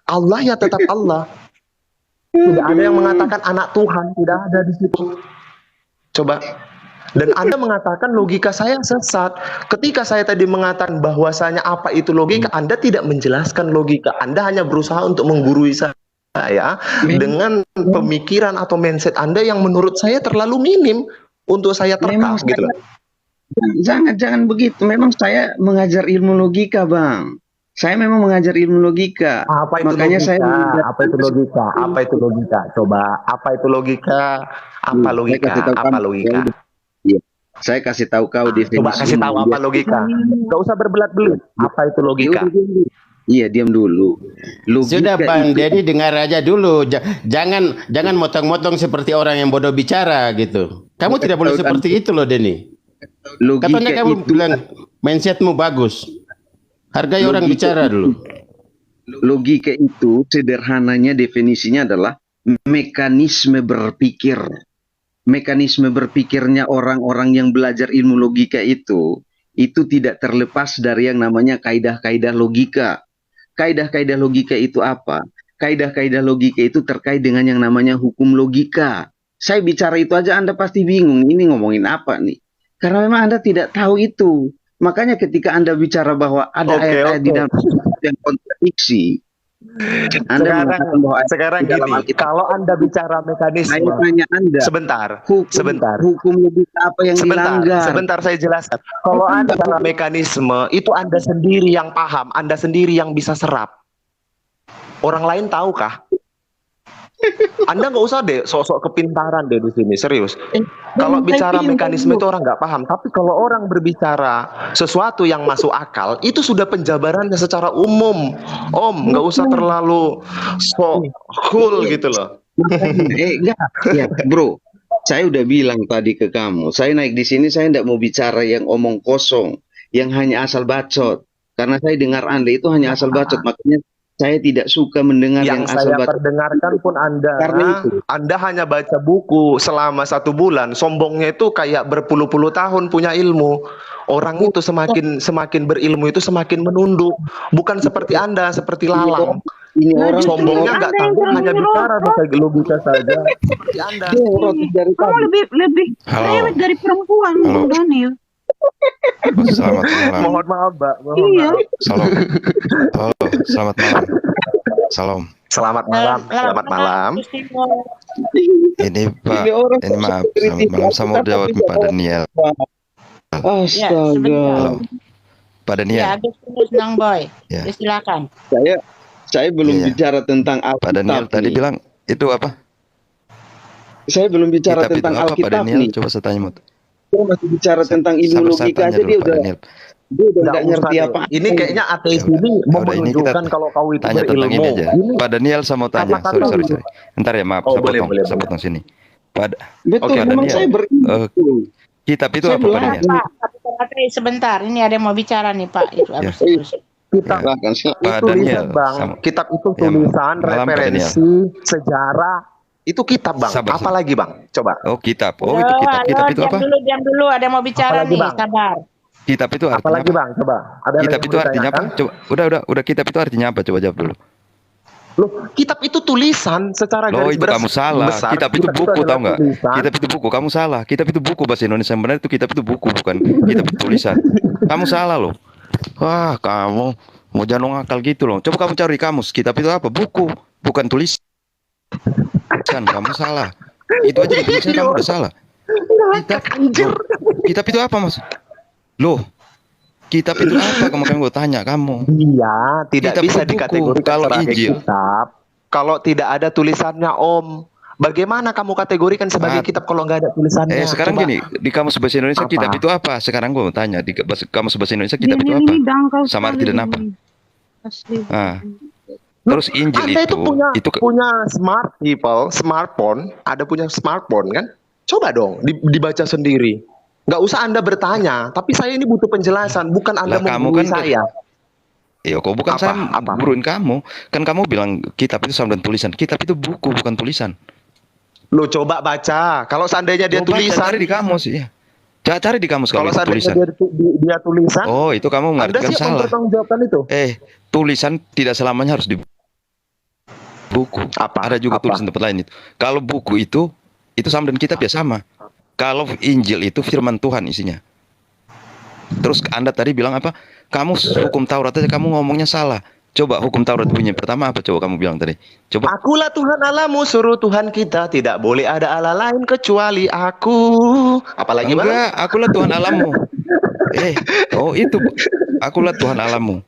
Allah ya tetap Allah. Tidak ada yang mengatakan anak Tuhan, tidak ada di situ. Coba. Dan Anda mengatakan logika saya sesat. Ketika saya tadi mengatakan bahwasanya apa itu logika, Anda tidak menjelaskan logika. Anda hanya berusaha untuk menggurui saya dengan pemikiran atau mindset Anda yang menurut saya terlalu minim untuk saya terka gitu loh. Jangan begitu. Memang saya mengajar ilmu logika, Bang. Saya memang mengajar ilmu logika. Apa itu Makanya logika? saya Apa itu logika? Apa itu logika? Coba, apa itu logika? Apa logika? Apa logika? Iya, saya kasih tahu kau definisi. Coba kasih tahu apa logika. Gak usah berbelat-belit. Apa itu logika? Iya, diam dulu. Logika sudah Bang, jadi dengar aja dulu. Jangan motong-motong seperti orang yang bodoh bicara gitu. Kamu tidak boleh seperti itu loh, Denny. Katanya kamu bilang mindsetmu bagus. Hargai orang bicara dulu. Logika itu sederhananya definisinya adalah mekanisme berpikir. Mekanisme berpikirnya orang-orang yang belajar ilmu logika itu tidak terlepas dari yang namanya kaidah-kaidah logika. Kaidah-kaidah logika itu apa? Kaidah-kaidah logika itu terkait dengan yang namanya hukum logika. Saya bicara itu aja Anda pasti bingung, ini ngomongin apa nih? Karena memang Anda tidak tahu itu. Makanya ketika Anda bicara bahwa ada ayat-ayat di dalam yang kontradiksi, sekarang gini, kalau Anda bicara mekanisme, saya tanya Anda, sebentar, hukum logika apa yang dilanggar? Sebentar saya jelaskan. Kalau Anda bicara mekanisme, itu Anda sendiri yang paham, Anda sendiri yang bisa serap. Orang lain tahukah? Anda nggak usah deh sosok kepintaran deh di sini, serius. Kalau Saya bicara pintar mekanisme Bu. itu orang nggak paham, tapi kalau orang berbicara sesuatu yang masuk akal, itu sudah penjabarannya secara umum. Om, nggak usah terlalu so cool gitu loh. Enggak, ya bro. Saya udah bilang tadi ke kamu, saya naik di sini saya tidak mau bicara yang omong kosong, yang hanya asal bacot. Karena saya dengar Anda itu hanya asal bacot, makanya saya tidak suka mendengar yang Yang asal saya bacot. perdengarkan pun Karena itu. Anda hanya baca buku selama 1 bulan, sombongnya itu kayak berpuluh-puluh tahun punya ilmu. Orang itu semakin berilmu itu semakin menunduk, bukan seperti Anda, seperti lalang. Ini Nah, orang justru Sombongnya Anda nggak yang tanggung, hanya terlalu bicara rokok. pakai logika saja, seperti Anda. orang dari Kamu tadi. lebih Halo. cerewet dari perempuan, Halo. Bung Daniel. Selamat malam. Mohon maaf, Mbak. Mohon Iya. maaf. Salam. Halo, selamat malam. Salam. Selamat malam. Selamat malam. Ini Pak, Ini orang ini maaf, kok selamat malam. Saya mau kritik jawab apa Pak Daniel. Astaga. Halo, Pak Ya, Daniel. Agustinus Nang Boy. Ya. Ya, silakan. Saya belum Iya. bicara tentang Pak Daniel Alkitab tadi nih. bilang itu apa? Saya belum bicara Kitab itu tentang apa Pak Alkitab Daniel? nih. Coba saya tanya Mut. Saya masih bicara tentang ilmu Sabar, saya logika tanya aja dulu dia Pak udah Daniel. nggak Usah ngerti deh. apa. Ini kayaknya ateis Ya udah. ini Ya udah, ini kita menunjukkan kalau kau itu Tanya tentang ini berilmu. aja. Ini Pak Daniel saya mau tanya. kata-kata Sorry. Ntar ya maaf, Oh, saya boleh, potong. boleh, Saya boleh. potong sini. Pak, Betul, Oke, memang Daniel. saya berilmu. kitab itu Saya apa Pak belajar. Daniel? Pak, sebentar. Ini ada yang mau bicara nih, Pak. Itu Ya. Agustinus. kitab Ya. Silahkan, silakan. Pak itu Daniel, tulisan, Bang. sama- Kitab itu Ya, tulisan, malam, Pak referensi, sejarah. Itu kitab, Bang. Sabar. Apalagi, Bang? Coba. Oh kitab. Oh Halo, itu kitab. Kitab halo, itu apa? diam dulu. Ada yang mau bicara Apalagi, nih, Bang? sabar. Kitab itu artinya Apalagi, apa? Bang? Coba. Ada yang Kitab mau itu artinya apa? ditanyakan? Coba, udah kitab itu artinya apa? Coba jawab dulu. Loh, kitab itu tulisan secara Loh garis itu kamu salah. besar. Kitab itu buku adalah tahu nggak? tulisan. Kitab itu buku. Kamu salah. Kitab itu buku bahasa Indonesia yang benar itu kitab itu buku bukan kitab itu tulisan. Kamu salah loh. Wah kamu mau jangan ngakal gitu loh. Coba kamu cari kamus. Kitab itu apa? Buku bukan tulisan. Kamu salah. Itu aja tulisan kamu udah salah. Kitab itu apa mas? Loh. Kitab itu apa? Kamu gue tanya kamu. Iya, tidak Kitab bisa itu buku. dikategorikan Kalau sebagai Injil. kitab kalau tidak ada tulisannya, Om. Bagaimana kamu kategorikan sebagai kitab kalau nggak ada tulisannya? Sekarang Coba. gini, di kamus bahasa Indonesia Apa? kitab itu apa? Sekarang gue mau tanya, di kamus bahasa Indonesia kitab itu Daniel apa? ini dangkal Sama sekali arti dan apa? ini. Asli. Ah. Terus Injil Anda itu itu punya smartphone, ada punya smartphone kan? Coba dong dibaca sendiri. Nggak usah Anda bertanya, tapi saya ini butuh penjelasan, bukan Anda Lah, kamu menggurui kan saya. ya kok bukan Apa? saya Apa? guruin kamu. Kan kamu bilang kitab itu sama dan tulisan. Kitab itu buku bukan tulisan. Lo coba baca. Kalau seandainya dia Coba tulisan, cari di kamus ya. Cari di kamus kalau kalau itu seandainya tulisan. dia tulisan, Oh, itu kamu Anda mengartikan siap salah. mempertanggungjawabkan itu. Tulisan tidak selamanya harus di buku. Apa? Ada juga Apa? tulisan tempat lain itu. Kalau buku itu sama dan kitab ya sama. Kalau Injil itu firman Tuhan isinya. Terus Anda tadi bilang apa? Kamu hukum Taurat aja kamu ngomongnya salah. Coba hukum Taurat bunyi pertama apa coba kamu bilang tadi? Coba. Akulah Tuhan Allahmu, suruh Tuhan kita, tidak boleh ada Allah lain kecuali aku. Apalagi Bang? Enggak, akulah Tuhan Allahmu. Itu. Akulah Tuhan Allahmu.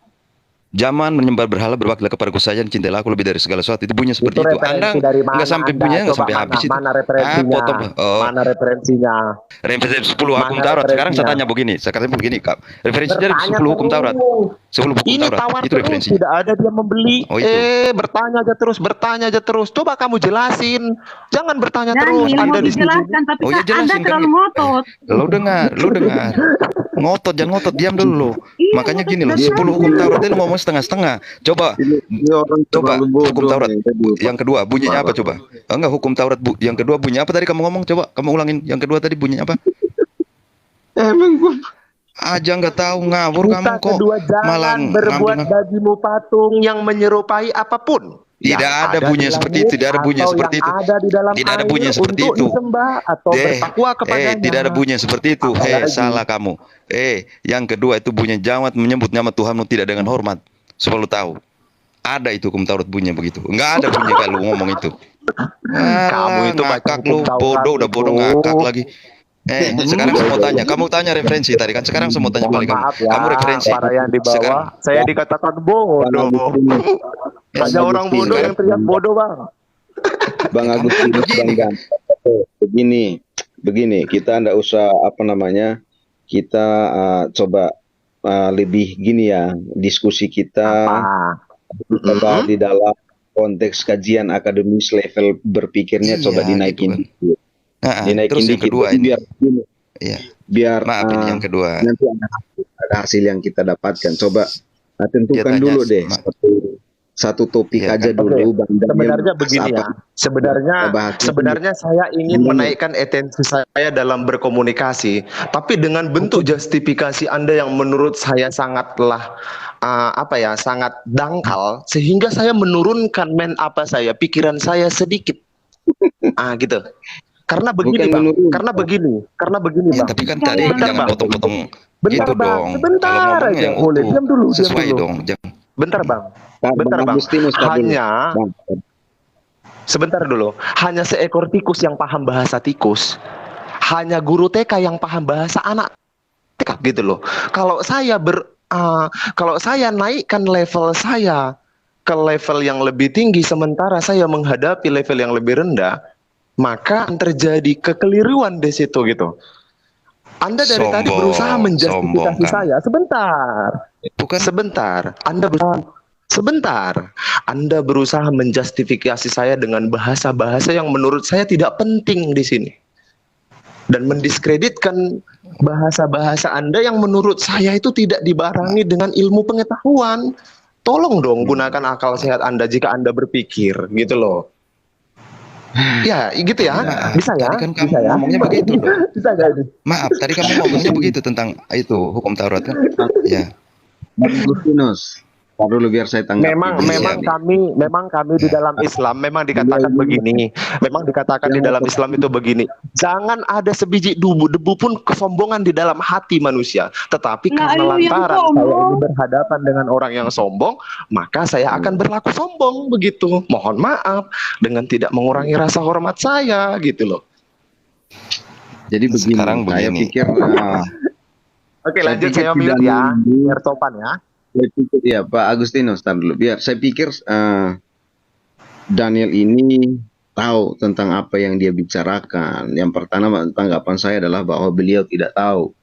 Zaman menyembah berhala berbaktilah kepadaku saja dan cintailah aku lebih dari segala sesuatu. Itu bunyinya seperti itu. Anda referensi dari mana? enggak sampai Anda? bunyinya enggak Coba sampai habis itu. Mana referensinya? potong. Mana referensinya? Referensi 10 hukum Mana Taurat. Sekarang saya referensinya? tanya begini, Kak. Referensi dari Bertanya 10 hukum terus. Taurat. 10 hukum Ini Taurat. tawar Itu terus, referensinya. tidak ada dia membeli. Oh, itu. Bertanya aja terus. Coba kamu jelasin. Jangan bertanya terus. Daniel mau Anda di sini. dijelaskan, tapi Oh, ya Anda jelasin, kan. terlalu ngotot. Lu dengar. Ngotot, jangan ngotot, diam dulu. Iya, Makanya ngotot gini loh, dan 10 hukum Taurat itu ngomong setengah-setengah. Coba Ini orang Coba terlalu bodoh hukum Taurat nih, tadi, Pak. yang kedua bunyinya apa coba? Enggak hukum Taurat yang kedua bunyinya apa tadi kamu ngomong coba kamu ulangin yang kedua tadi bunyinya apa? Emang gua Aja nggak tahu ngawur Buka kamu kok kedua malah jangan berbuat ngambil. bagimu patung yang menyerupai apapun. Tidak Yang ada bunyi di seperti langit itu, tidak ada bunyi atau seperti yang itu. Ada di dalam Tidak ada air bunyi seperti untuk itu. disembah atau bertakwa kepadanya. Tidak ada bunyi seperti itu. Apalagi? Salah kamu. Yang kedua itu bunyi jangan menyebut nama Tuhanmu tidak dengan hormat. Supaya lu tahu. Ada itu hukum Taurat bunyinya begitu. Enggak ada bunyi kalau lu ngomong itu. Kamu itu baca ngakak hukum lu Taurat bodoh udah bodoh itu. ngakak lagi. Sekarang saya mau tanya, kamu tanya referensi tadi kan sekarang saya mau tanya Mohon balik maaf ya, kamu referensi. para yang di bawah, Sekarang saya dikatakan bodoh. Hanya orang bodoh yang teriak bodoh, Bang. Bang Agustinus, Bang Dan. Begini, kita ndak usah kita coba lebih gini ya, diskusi kita coba di dalam konteks kajian akademis level berpikirnya coba dinaikin dikit. Dinaikin dikit biar biar ini yang kedua. Nanti ada hasil yang kita dapatkan. Coba tentukan dulu deh satu topik aja dulu. Bang Sebenarnya begini ya. Sebenarnya saya ingin menaikkan atensi saya dalam berkomunikasi, tapi dengan bentuk justifikasi Anda yang menurut saya sangatlah sangat dangkal, sehingga saya menurunkan pikiran saya sedikit. Gitu. Karena begini, Bang. Karena begini, Bang. Tapi kan tadi jangan potong-potong gitu dong. Sebentar aja. Boleh, diam dulu. Sesuai dong. Bentar, Bang. Sebentar dulu. Hanya seekor tikus yang paham bahasa tikus. Hanya guru TK yang paham bahasa anak TK gitu loh. Kalau saya naikkan level saya ke level yang lebih tinggi sementara saya menghadapi level yang lebih rendah, maka terjadi kekeliruan di situ gitu. Anda dari tadi berusaha menjustifikasi saya. Sebentar. Anda berusaha menjustifikasi saya dengan bahasa-bahasa yang menurut saya tidak penting di sini. Dan mendiskreditkan bahasa-bahasa Anda yang menurut saya itu tidak dibarengi dengan ilmu pengetahuan. Tolong dong gunakan akal sehat Anda jika Anda berpikir, gitu loh. Ya, gitu ya. Bisa ya? Tadi kan kamu ngomongnya begitu loh. Bisa gak ini? Maaf, tadi kamu ngomongnya begitu tentang itu hukum Taurat kan? Ya. Agustinus, dulu biar saya tanggapi. Memang kami di dalam Islam memang dikatakan begini. Memang dikatakan di dalam Islam itu begini. Jangan ada sebiji debu pun kesombongan di dalam hati manusia. Tetapi karena lantaran saya ini berhadapan dengan orang yang sombong, maka saya akan berlaku sombong begitu. Mohon maaf dengan tidak mengurangi rasa hormat saya gitu loh. Jadi begini, saya pikir Oke, lanjut saya mute ya. Biar topan ya. Ya Pak Agustinus, tar dulu. Biar saya pikir Daniel ini tahu tentang apa yang dia bicarakan. Yang pertama tanggapan saya adalah bahwa beliau tidak tahu.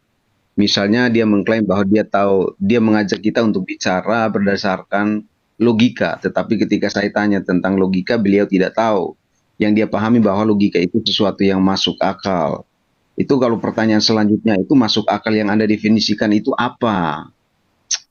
Misalnya dia mengklaim bahwa dia tahu, dia mengajak kita untuk bicara berdasarkan logika. Tetapi ketika saya tanya tentang logika, beliau tidak tahu. Yang dia pahami bahwa logika itu sesuatu yang masuk akal. Itu kalau pertanyaan selanjutnya itu masuk akal yang Anda definisikan itu apa?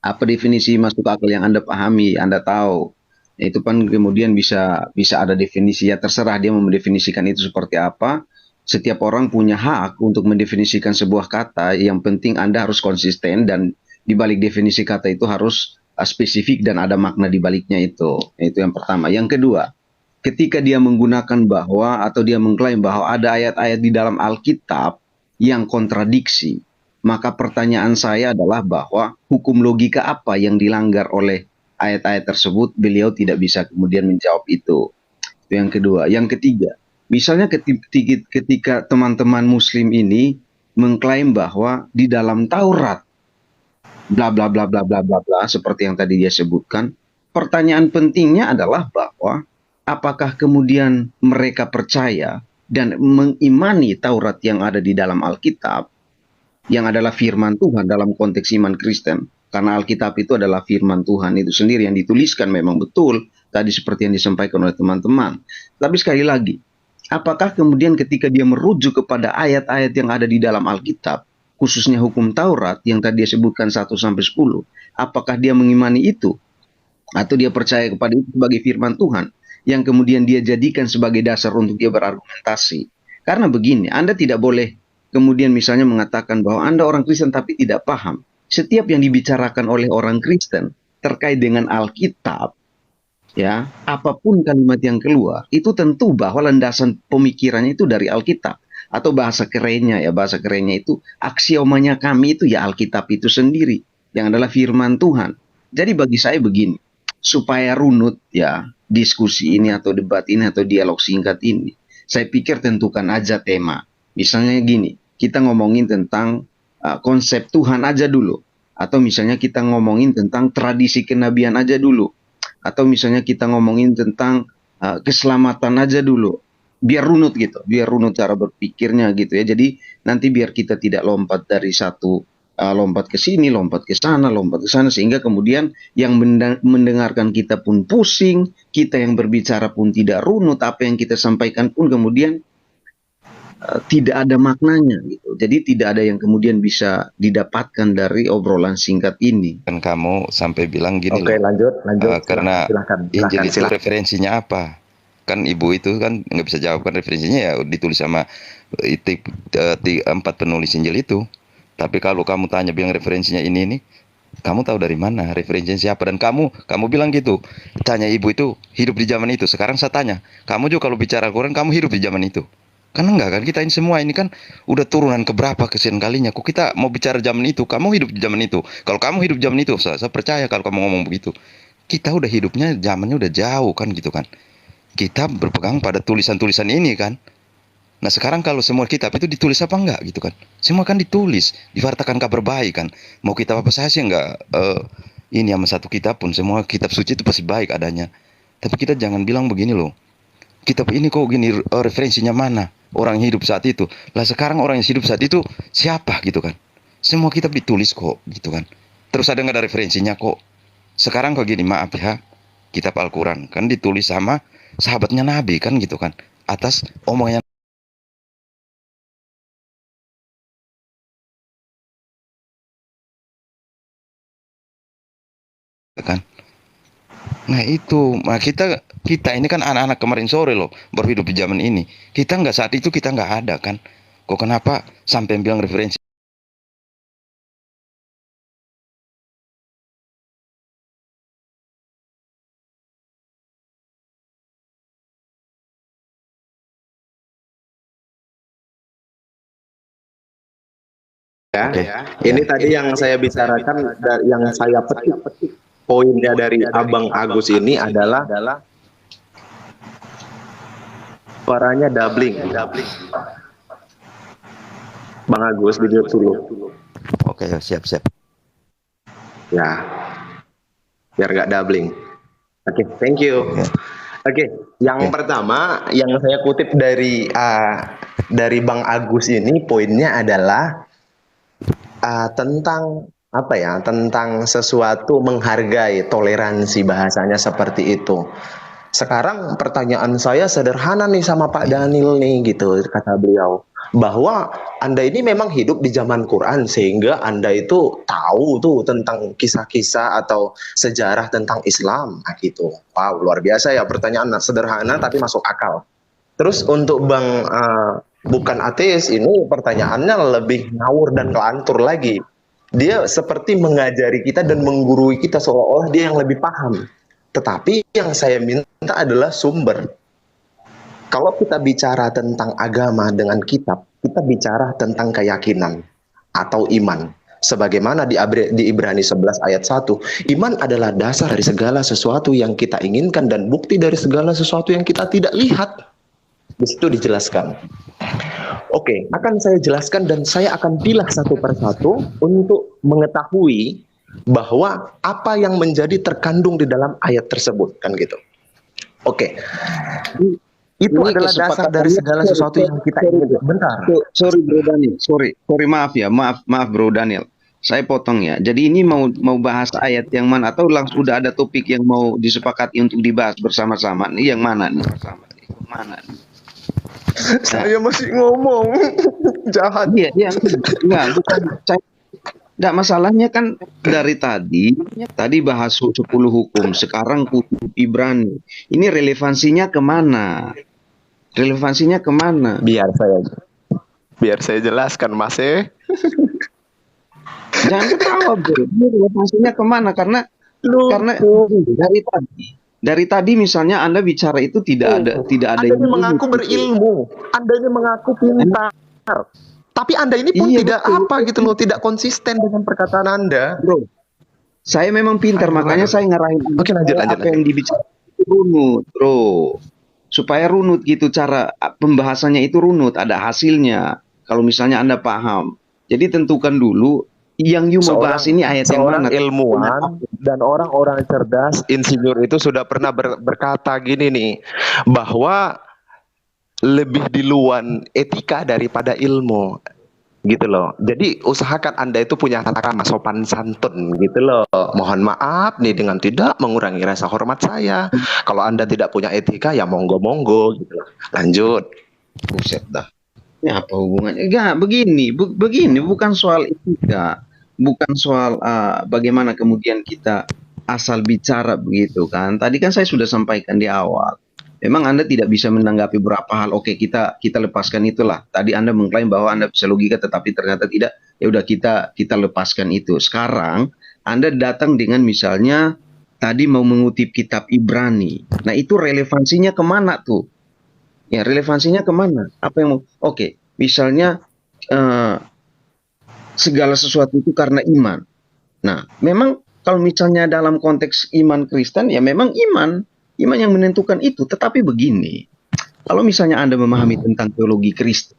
Apa definisi masuk akal yang Anda pahami, Anda tahu? Itu kan kemudian bisa ada definisi, ya terserah dia mau mendefinisikan itu seperti apa. Setiap orang punya hak untuk mendefinisikan sebuah kata, yang penting Anda harus konsisten dan di balik definisi kata itu harus spesifik dan ada makna di baliknya itu. Itu yang pertama. Yang kedua, ketika dia menggunakan bahwa atau dia mengklaim bahwa ada ayat-ayat di dalam Alkitab yang kontradiksi, maka pertanyaan saya adalah bahwa hukum logika apa yang dilanggar oleh ayat-ayat tersebut, beliau tidak bisa kemudian menjawab itu. Itu yang kedua. Yang ketiga, misalnya ketika teman-teman muslim ini mengklaim bahwa di dalam Taurat bla bla bla bla bla bla bla seperti yang tadi dia sebutkan, pertanyaan pentingnya adalah bahwa apakah kemudian mereka percaya dan mengimani Taurat yang ada di dalam Alkitab, yang adalah firman Tuhan dalam konteks iman Kristen. Karena Alkitab itu adalah firman Tuhan itu sendiri yang dituliskan, memang betul tadi seperti yang disampaikan oleh teman-teman. Tapi sekali lagi, apakah kemudian ketika dia merujuk kepada ayat-ayat yang ada di dalam Alkitab, khususnya hukum Taurat yang tadi dia sebutkan 1-10, apakah dia mengimani itu? Atau dia percaya kepada itu sebagai firman Tuhan yang kemudian dia jadikan sebagai dasar untuk dia berargumentasi? Karena begini, Anda tidak boleh kemudian misalnya mengatakan bahwa Anda orang Kristen tapi tidak paham. Setiap yang dibicarakan oleh orang Kristen terkait dengan Alkitab, ya, apapun kalimat yang keluar, itu tentu bahwa landasan pemikirannya itu dari Alkitab. Atau bahasa kerennya itu aksiomanya kami itu ya Alkitab itu sendiri, yang adalah firman Tuhan. Jadi bagi saya begini, supaya runut ya diskusi ini atau debat ini atau dialog singkat ini, saya pikir tentukan aja tema. Misalnya gini, kita ngomongin tentang konsep Tuhan aja dulu. Atau misalnya kita ngomongin tentang tradisi kenabian aja dulu. Atau misalnya kita ngomongin tentang keselamatan aja dulu, biar runut gitu, biar runut cara berpikirnya gitu ya. Jadi nanti biar kita tidak lompat dari satu lompat ke sini, lompat ke sana, sehingga kemudian yang mendengarkan kita pun pusing, kita yang berbicara pun tidak runut, apa yang kita sampaikan pun kemudian tidak ada maknanya gitu. Jadi tidak ada yang kemudian bisa didapatkan dari obrolan singkat ini. Kan kamu sampai bilang gini Oke, loh. lanjut. Karena Silakan. Injil itu referensinya apa? Kan ibu itu kan nggak bisa jawab, kan referensinya ya ditulis sama empat penulis Injil itu. Tapi kalau kamu tanya bilang referensinya ini, kamu tahu dari mana referensinya siapa? Dan kamu bilang gitu, tanya ibu itu hidup di zaman itu. Sekarang saya tanya, kamu juga kalau bicara Al-Quran, kamu hidup di zaman itu? Kan enggak kan, kita ini semua ini kan udah turunan keberapa kesekian kalinya. Kok kita mau bicara zaman itu, kamu hidup di zaman itu. Kalau kamu hidup zaman itu, saya percaya kalau kamu ngomong begitu. Kita udah hidupnya zamannya udah jauh kan gitu kan. Kita berpegang pada tulisan-tulisan ini kan. Nah sekarang kalau semua kitab itu ditulis apa enggak gitu kan? Semua kan ditulis, diwartakan kabar baik kan. Mau kitab apa saja enggak, ini sama satu kitab pun, semua kitab suci itu pasti baik adanya. Tapi kita jangan bilang begini loh, kitab ini kok gini, referensinya mana? Orang yang hidup saat itu. Lah sekarang orang yang hidup saat itu siapa gitu kan? Semua kitab ditulis kok gitu kan. Terus ada nggak ada referensinya kok? Sekarang kok gini, maaf ya, kitab Al-Quran kan ditulis sama sahabatnya Nabi kan gitu kan, atas omongannya kan. Nah itu, kita ini kan anak-anak kemarin sore loh, baru hidup di zaman ini. Kita nggak, saat itu kita nggak ada kan. Kok kenapa sampai bilang referensi Ya, Oke. ini tadi yang saya bicarakan, yang saya petik poinnya dari Abang Agus ini adalah suaranya doubling. Bang Agus, di dulu. Oke, siap. Ya, biar nggak doubling. Oke, thank you. Oke, yang pertama yang saya kutip dari Bang Agus ini, poinnya adalah tentang apa ya? Tentang sesuatu menghargai, toleransi, bahasanya seperti itu. Sekarang pertanyaan saya sederhana nih sama Pak Daniel nih gitu, kata beliau, bahwa Anda ini memang hidup di zaman Quran sehingga Anda itu tahu tuh tentang kisah-kisah atau sejarah tentang Islam, nah gitu. Wow, luar biasa ya, pertanyaan sederhana tapi masuk akal. Terus untuk Bang bukan ateis ini, pertanyaannya lebih ngawur dan kelantur lagi. Dia seperti mengajari kita dan menggurui kita seolah-olah dia yang lebih paham. Tetapi yang saya minta adalah sumber. Kalau kita bicara tentang agama dengan kitab, kita bicara tentang keyakinan atau iman. Sebagaimana di Ibrani 11 ayat 1, iman adalah dasar dari segala sesuatu yang kita inginkan dan bukti dari segala sesuatu yang kita tidak lihat. Di situ dijelaskan. Oke, akan saya jelaskan dan saya akan pilah satu persatu untuk mengetahui bahwa apa yang menjadi terkandung di dalam ayat tersebut, kan gitu. Oke. Itu Ini adalah dasar dari segala sesuatu yang kita ingin. Bentar. Sorry Bro Daniel, sorry maaf ya, maaf Bro Daniel. Saya potong ya. Jadi ini mau bahas ayat yang mana atau langsung udah ada topik yang mau disepakati untuk dibahas bersama-sama? Nih yang mana nih? Mana nih? Saya masih ngomong. Jahat. Iya, enggak, bukan. Enggak, masalahnya kan dari tadi bahas 10 hukum, sekarang kutub Ibrani. Ini relevansinya kemana? Biar saya jelaskan, Mas. Jangan ketawa, Bro. Ini relevansinya kemana? Karena dari tadi misalnya Anda bicara itu tidak ada Anda ini mengaku berilmu, Anda ini mengaku pintar. Tapi Anda ini pun tidak gitu loh, tidak konsisten dengan perkataan Anda. Bro, saya memang pintar, makanya saya ngarahin. Oke, lanjut. Apa yang dibicarakan itu runut, Bro. Supaya runut gitu, cara pembahasannya itu runut, ada hasilnya. Kalau misalnya Anda paham. Jadi tentukan dulu Yang you mau bahas ini ayat yang seorang mana? ilmuwan dan orang-orang cerdas, insinyur itu sudah pernah berkata gini nih, bahwa lebih diluan etika daripada ilmu, gitu loh. Jadi usahakan Anda itu punya tata krama sopan santun, gitu loh. Mohon maaf nih dengan tidak mengurangi rasa hormat saya. Kalau Anda tidak punya etika ya monggo-monggo, gitu loh. Lanjut. Buset dah. Ini apa hubungannya? Enggak, begini, bukan soal etika, bukan soal bagaimana kemudian kita asal bicara begitu kan. Tadi kan saya sudah sampaikan di awal. Memang Anda tidak bisa menanggapi beberapa hal. Oke, kita lepaskan itulah. Tadi Anda mengklaim bahwa Anda bisa logika, tetapi ternyata tidak. Ya udah kita lepaskan itu. Sekarang Anda datang dengan misalnya tadi mau mengutip kitab Ibrani. Nah itu relevansinya kemana tuh? Ya relevansinya kemana? Apa yang mau? Oke, misalnya segala sesuatu itu karena iman. Nah, memang kalau misalnya dalam konteks iman Kristen, ya memang iman yang menentukan itu. Tetapi begini, kalau misalnya Anda memahami tentang teologi Kristen,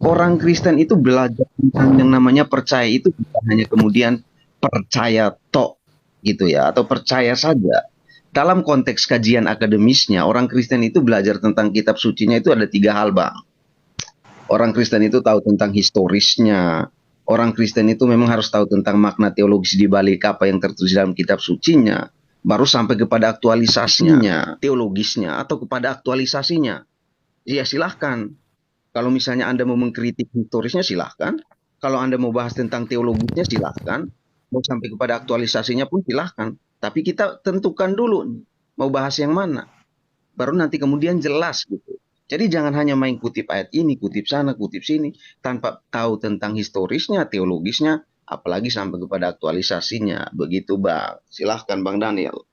orang Kristen itu belajar tentang yang namanya percaya itu bukan hanya kemudian percaya tok gitu ya, atau percaya saja. Dalam konteks kajian akademisnya, orang Kristen itu belajar tentang kitab sucinya itu ada 3 hal, Bang. Orang Kristen itu tahu tentang historisnya. Orang Kristen itu memang harus tahu tentang makna teologis di balik apa yang tertulis dalam kitab sucinya. Baru sampai kepada aktualisasinya, teologisnya, atau kepada aktualisasinya. Ya silahkan. Kalau misalnya Anda mau mengkritik historisnya silahkan. Kalau Anda mau bahas tentang teologisnya silahkan. Mau sampai kepada aktualisasinya pun silahkan. Tapi kita tentukan dulu mau bahas yang mana. Baru nanti kemudian jelas gitu. Jadi jangan hanya main kutip ayat ini, kutip sana, kutip sini, tanpa tahu tentang historisnya, teologisnya, apalagi sampai kepada aktualisasinya. Begitu Bang. Silahkan Bang Daniel.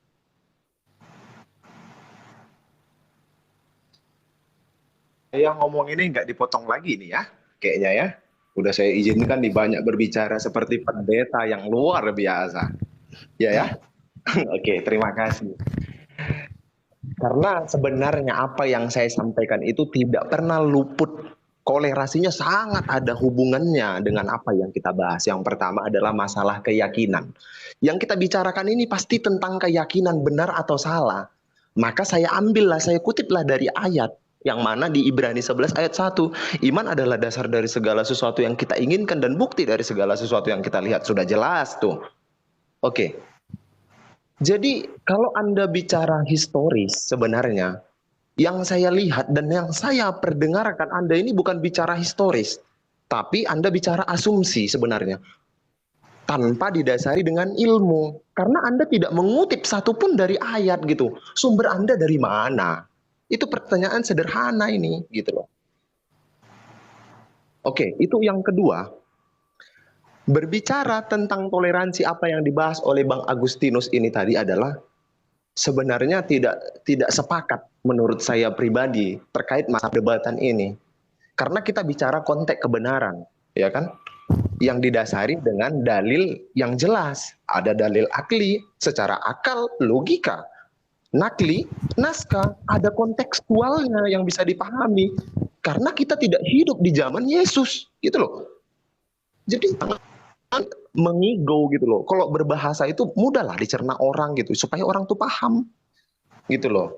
Yang ngomong ini nggak dipotong lagi nih ya, kayaknya ya. Udah saya izinkan nih banyak berbicara seperti pendeta yang luar biasa. Ya. Oke, terima kasih. Karena sebenarnya apa yang saya sampaikan itu tidak pernah luput, kolerasinya sangat ada hubungannya dengan apa yang kita bahas. Yang pertama adalah masalah keyakinan. Yang kita bicarakan ini pasti tentang keyakinan benar atau salah. Maka saya kutiplah dari ayat yang mana di Ibrani 11 ayat 1. Iman adalah dasar dari segala sesuatu yang kita inginkan dan bukti dari segala sesuatu yang kita lihat. Sudah jelas tuh. Oke. Jadi kalau Anda bicara historis sebenarnya, yang saya lihat dan yang saya perdengarkan Anda ini bukan bicara historis, tapi Anda bicara asumsi sebenarnya. Tanpa didasari dengan ilmu. Karena Anda tidak mengutip satupun dari ayat gitu. Sumber Anda dari mana? Itu pertanyaan sederhana ini gitu loh. Oke, itu yang kedua. Berbicara tentang toleransi apa yang dibahas oleh Bang Agustinus ini tadi adalah sebenarnya tidak sepakat menurut saya pribadi terkait masalah debatan ini. Karena kita bicara konteks kebenaran, ya kan? Yang didasari dengan dalil yang jelas. Ada dalil akli, secara akal, logika. Nakli, naskah, ada kontekstualnya yang bisa dipahami. Karena kita tidak hidup di zaman Yesus, gitu loh. Jadi mengigo gitu loh. Kalau berbahasa itu mudahlah dicerna orang gitu supaya orang tuh paham gitu loh.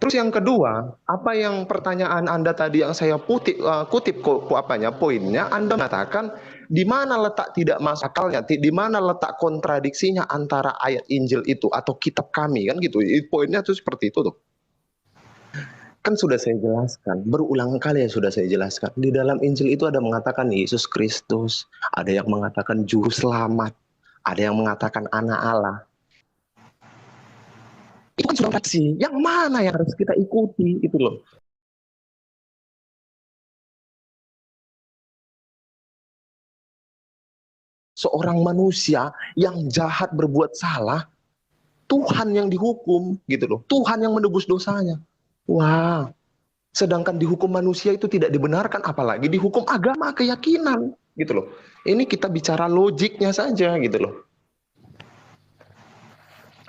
Terus yang kedua, apa yang pertanyaan Anda tadi yang saya kutip poinnya, Anda mengatakan di mana letak tidak masuk akalnya, di mana letak kontradiksinya antara ayat Injil itu atau kitab kami kan gitu. Poinnya tuh seperti itu tuh. Kan sudah saya jelaskan, berulang kali ya sudah saya jelaskan. Di dalam Injil itu ada mengatakan Yesus Kristus, ada yang mengatakan juru selamat, ada yang mengatakan anak Allah. Itu kan sudah redaksi. Yang mana yang harus kita ikuti itu loh. Seorang manusia yang jahat berbuat salah, Tuhan yang dihukum gitu loh. Tuhan yang menebus dosanya. Wah, sedangkan di hukum manusia itu tidak dibenarkan, apalagi di hukum agama keyakinan, gitu loh. Ini kita bicara logiknya saja, gitu loh.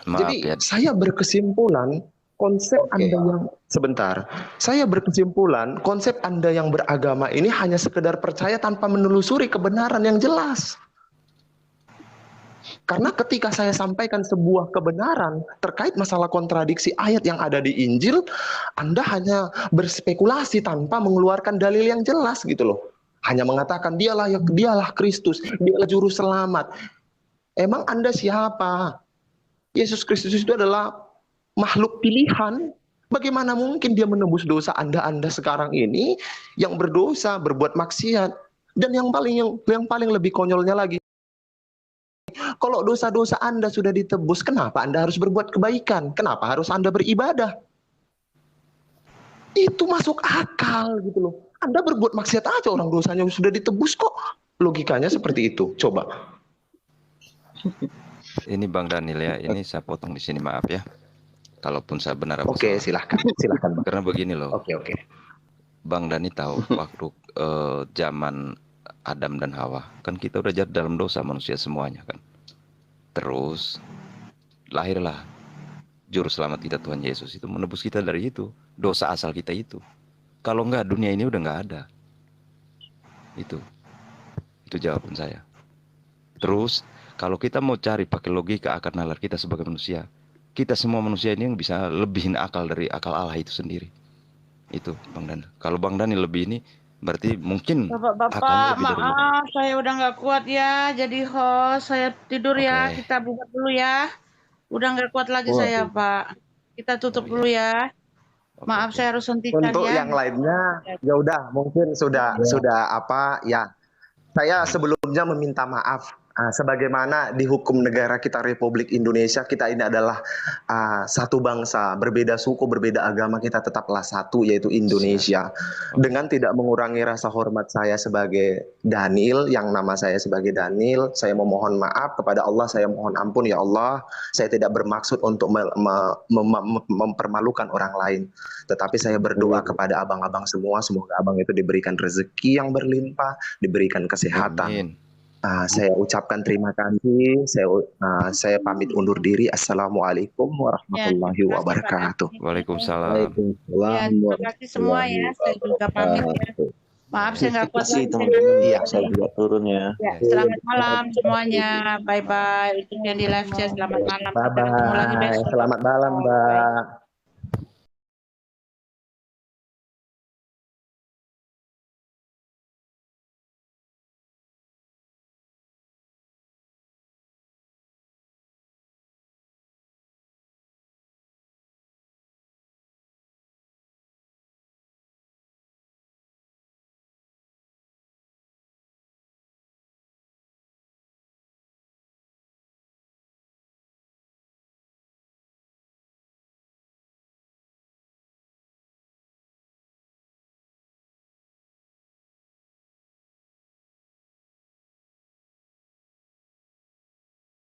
Maaf, jadi ya. saya berkesimpulan konsep Anda yang saya berkesimpulan konsep Anda yang beragama ini hanya sekedar percaya tanpa menelusuri kebenaran yang jelas. Karena ketika saya sampaikan sebuah kebenaran terkait masalah kontradiksi ayat yang ada di Injil, Anda hanya berspekulasi tanpa mengeluarkan dalil yang jelas gitu loh. Hanya mengatakan dialah Kristus, dialah juru selamat. Emang Anda siapa? Yesus Kristus itu adalah makhluk pilihan. Bagaimana mungkin dia menebus dosa Anda sekarang ini yang berdosa, berbuat maksiat? Dan yang paling lebih konyolnya lagi, kalau dosa-dosa Anda sudah ditebus, kenapa Anda harus berbuat kebaikan? Kenapa harus Anda beribadah? Itu masuk akal gitu loh. Anda berbuat maksiat aja, orang dosanya sudah ditebus kok. Logikanya seperti itu. Coba. Ini Bang Daniel ya, ini saya potong di sini, maaf ya. Kalaupun saya benar apa Oke, salah. silahkan. Karena begini loh. Oke. Bang Dani tahu waktu zaman Adam dan Hawa, kan kita udah jatuh dalam dosa manusia semuanya kan. Terus lahirlah juru selamat kita Tuhan Yesus, itu menebus kita dari itu, dosa asal kita itu. Kalau enggak, dunia ini udah enggak ada. Itu jawaban saya. Terus kalau kita mau cari pakai logika akal nalar kita sebagai manusia, kita semua manusia ini yang bisa lebihin akal dari akal Allah itu sendiri. Itu Bang Dan. Kalau Bang Dani lebih ini berarti mungkin Bapak, maaf saya udah nggak kuat ya jadi host, saya tidur ya. Kita buka dulu ya. Udah nggak kuat lagi saya Pak. Kita tutup dulu ya. Maaf saya harus hentikan Untuk ya. yang lainnya ya udah mungkin sudah apa ya. Saya sebelumnya meminta maaf. Sebagaimana di hukum negara kita Republik Indonesia, kita ini adalah satu bangsa, berbeda suku, berbeda agama, kita tetaplah satu, yaitu Indonesia. Dengan tidak mengurangi rasa hormat saya sebagai Daniel, yang nama saya sebagai Daniel, saya memohon maaf kepada Allah, saya mohon ampun ya Allah, saya tidak bermaksud untuk mempermalukan orang lain. Tetapi saya berdoa kepada abang-abang semua, semoga abang itu diberikan rezeki yang berlimpah, diberikan kesehatan. Amin. Saya ucapkan terima kasih. Saya pamit undur diri. Assalamualaikum warahmatullahi wabarakatuh. Waalaikumsalam. Ya, terima kasih semua ya. Saya juga pamit ya. Maaf saya nggak kuat lagi. Saya juga turun ya. Selamat malam semuanya. Bye bye. Untuk yang di live chat selamat malam. Bye bye. Selamat malam Mbak.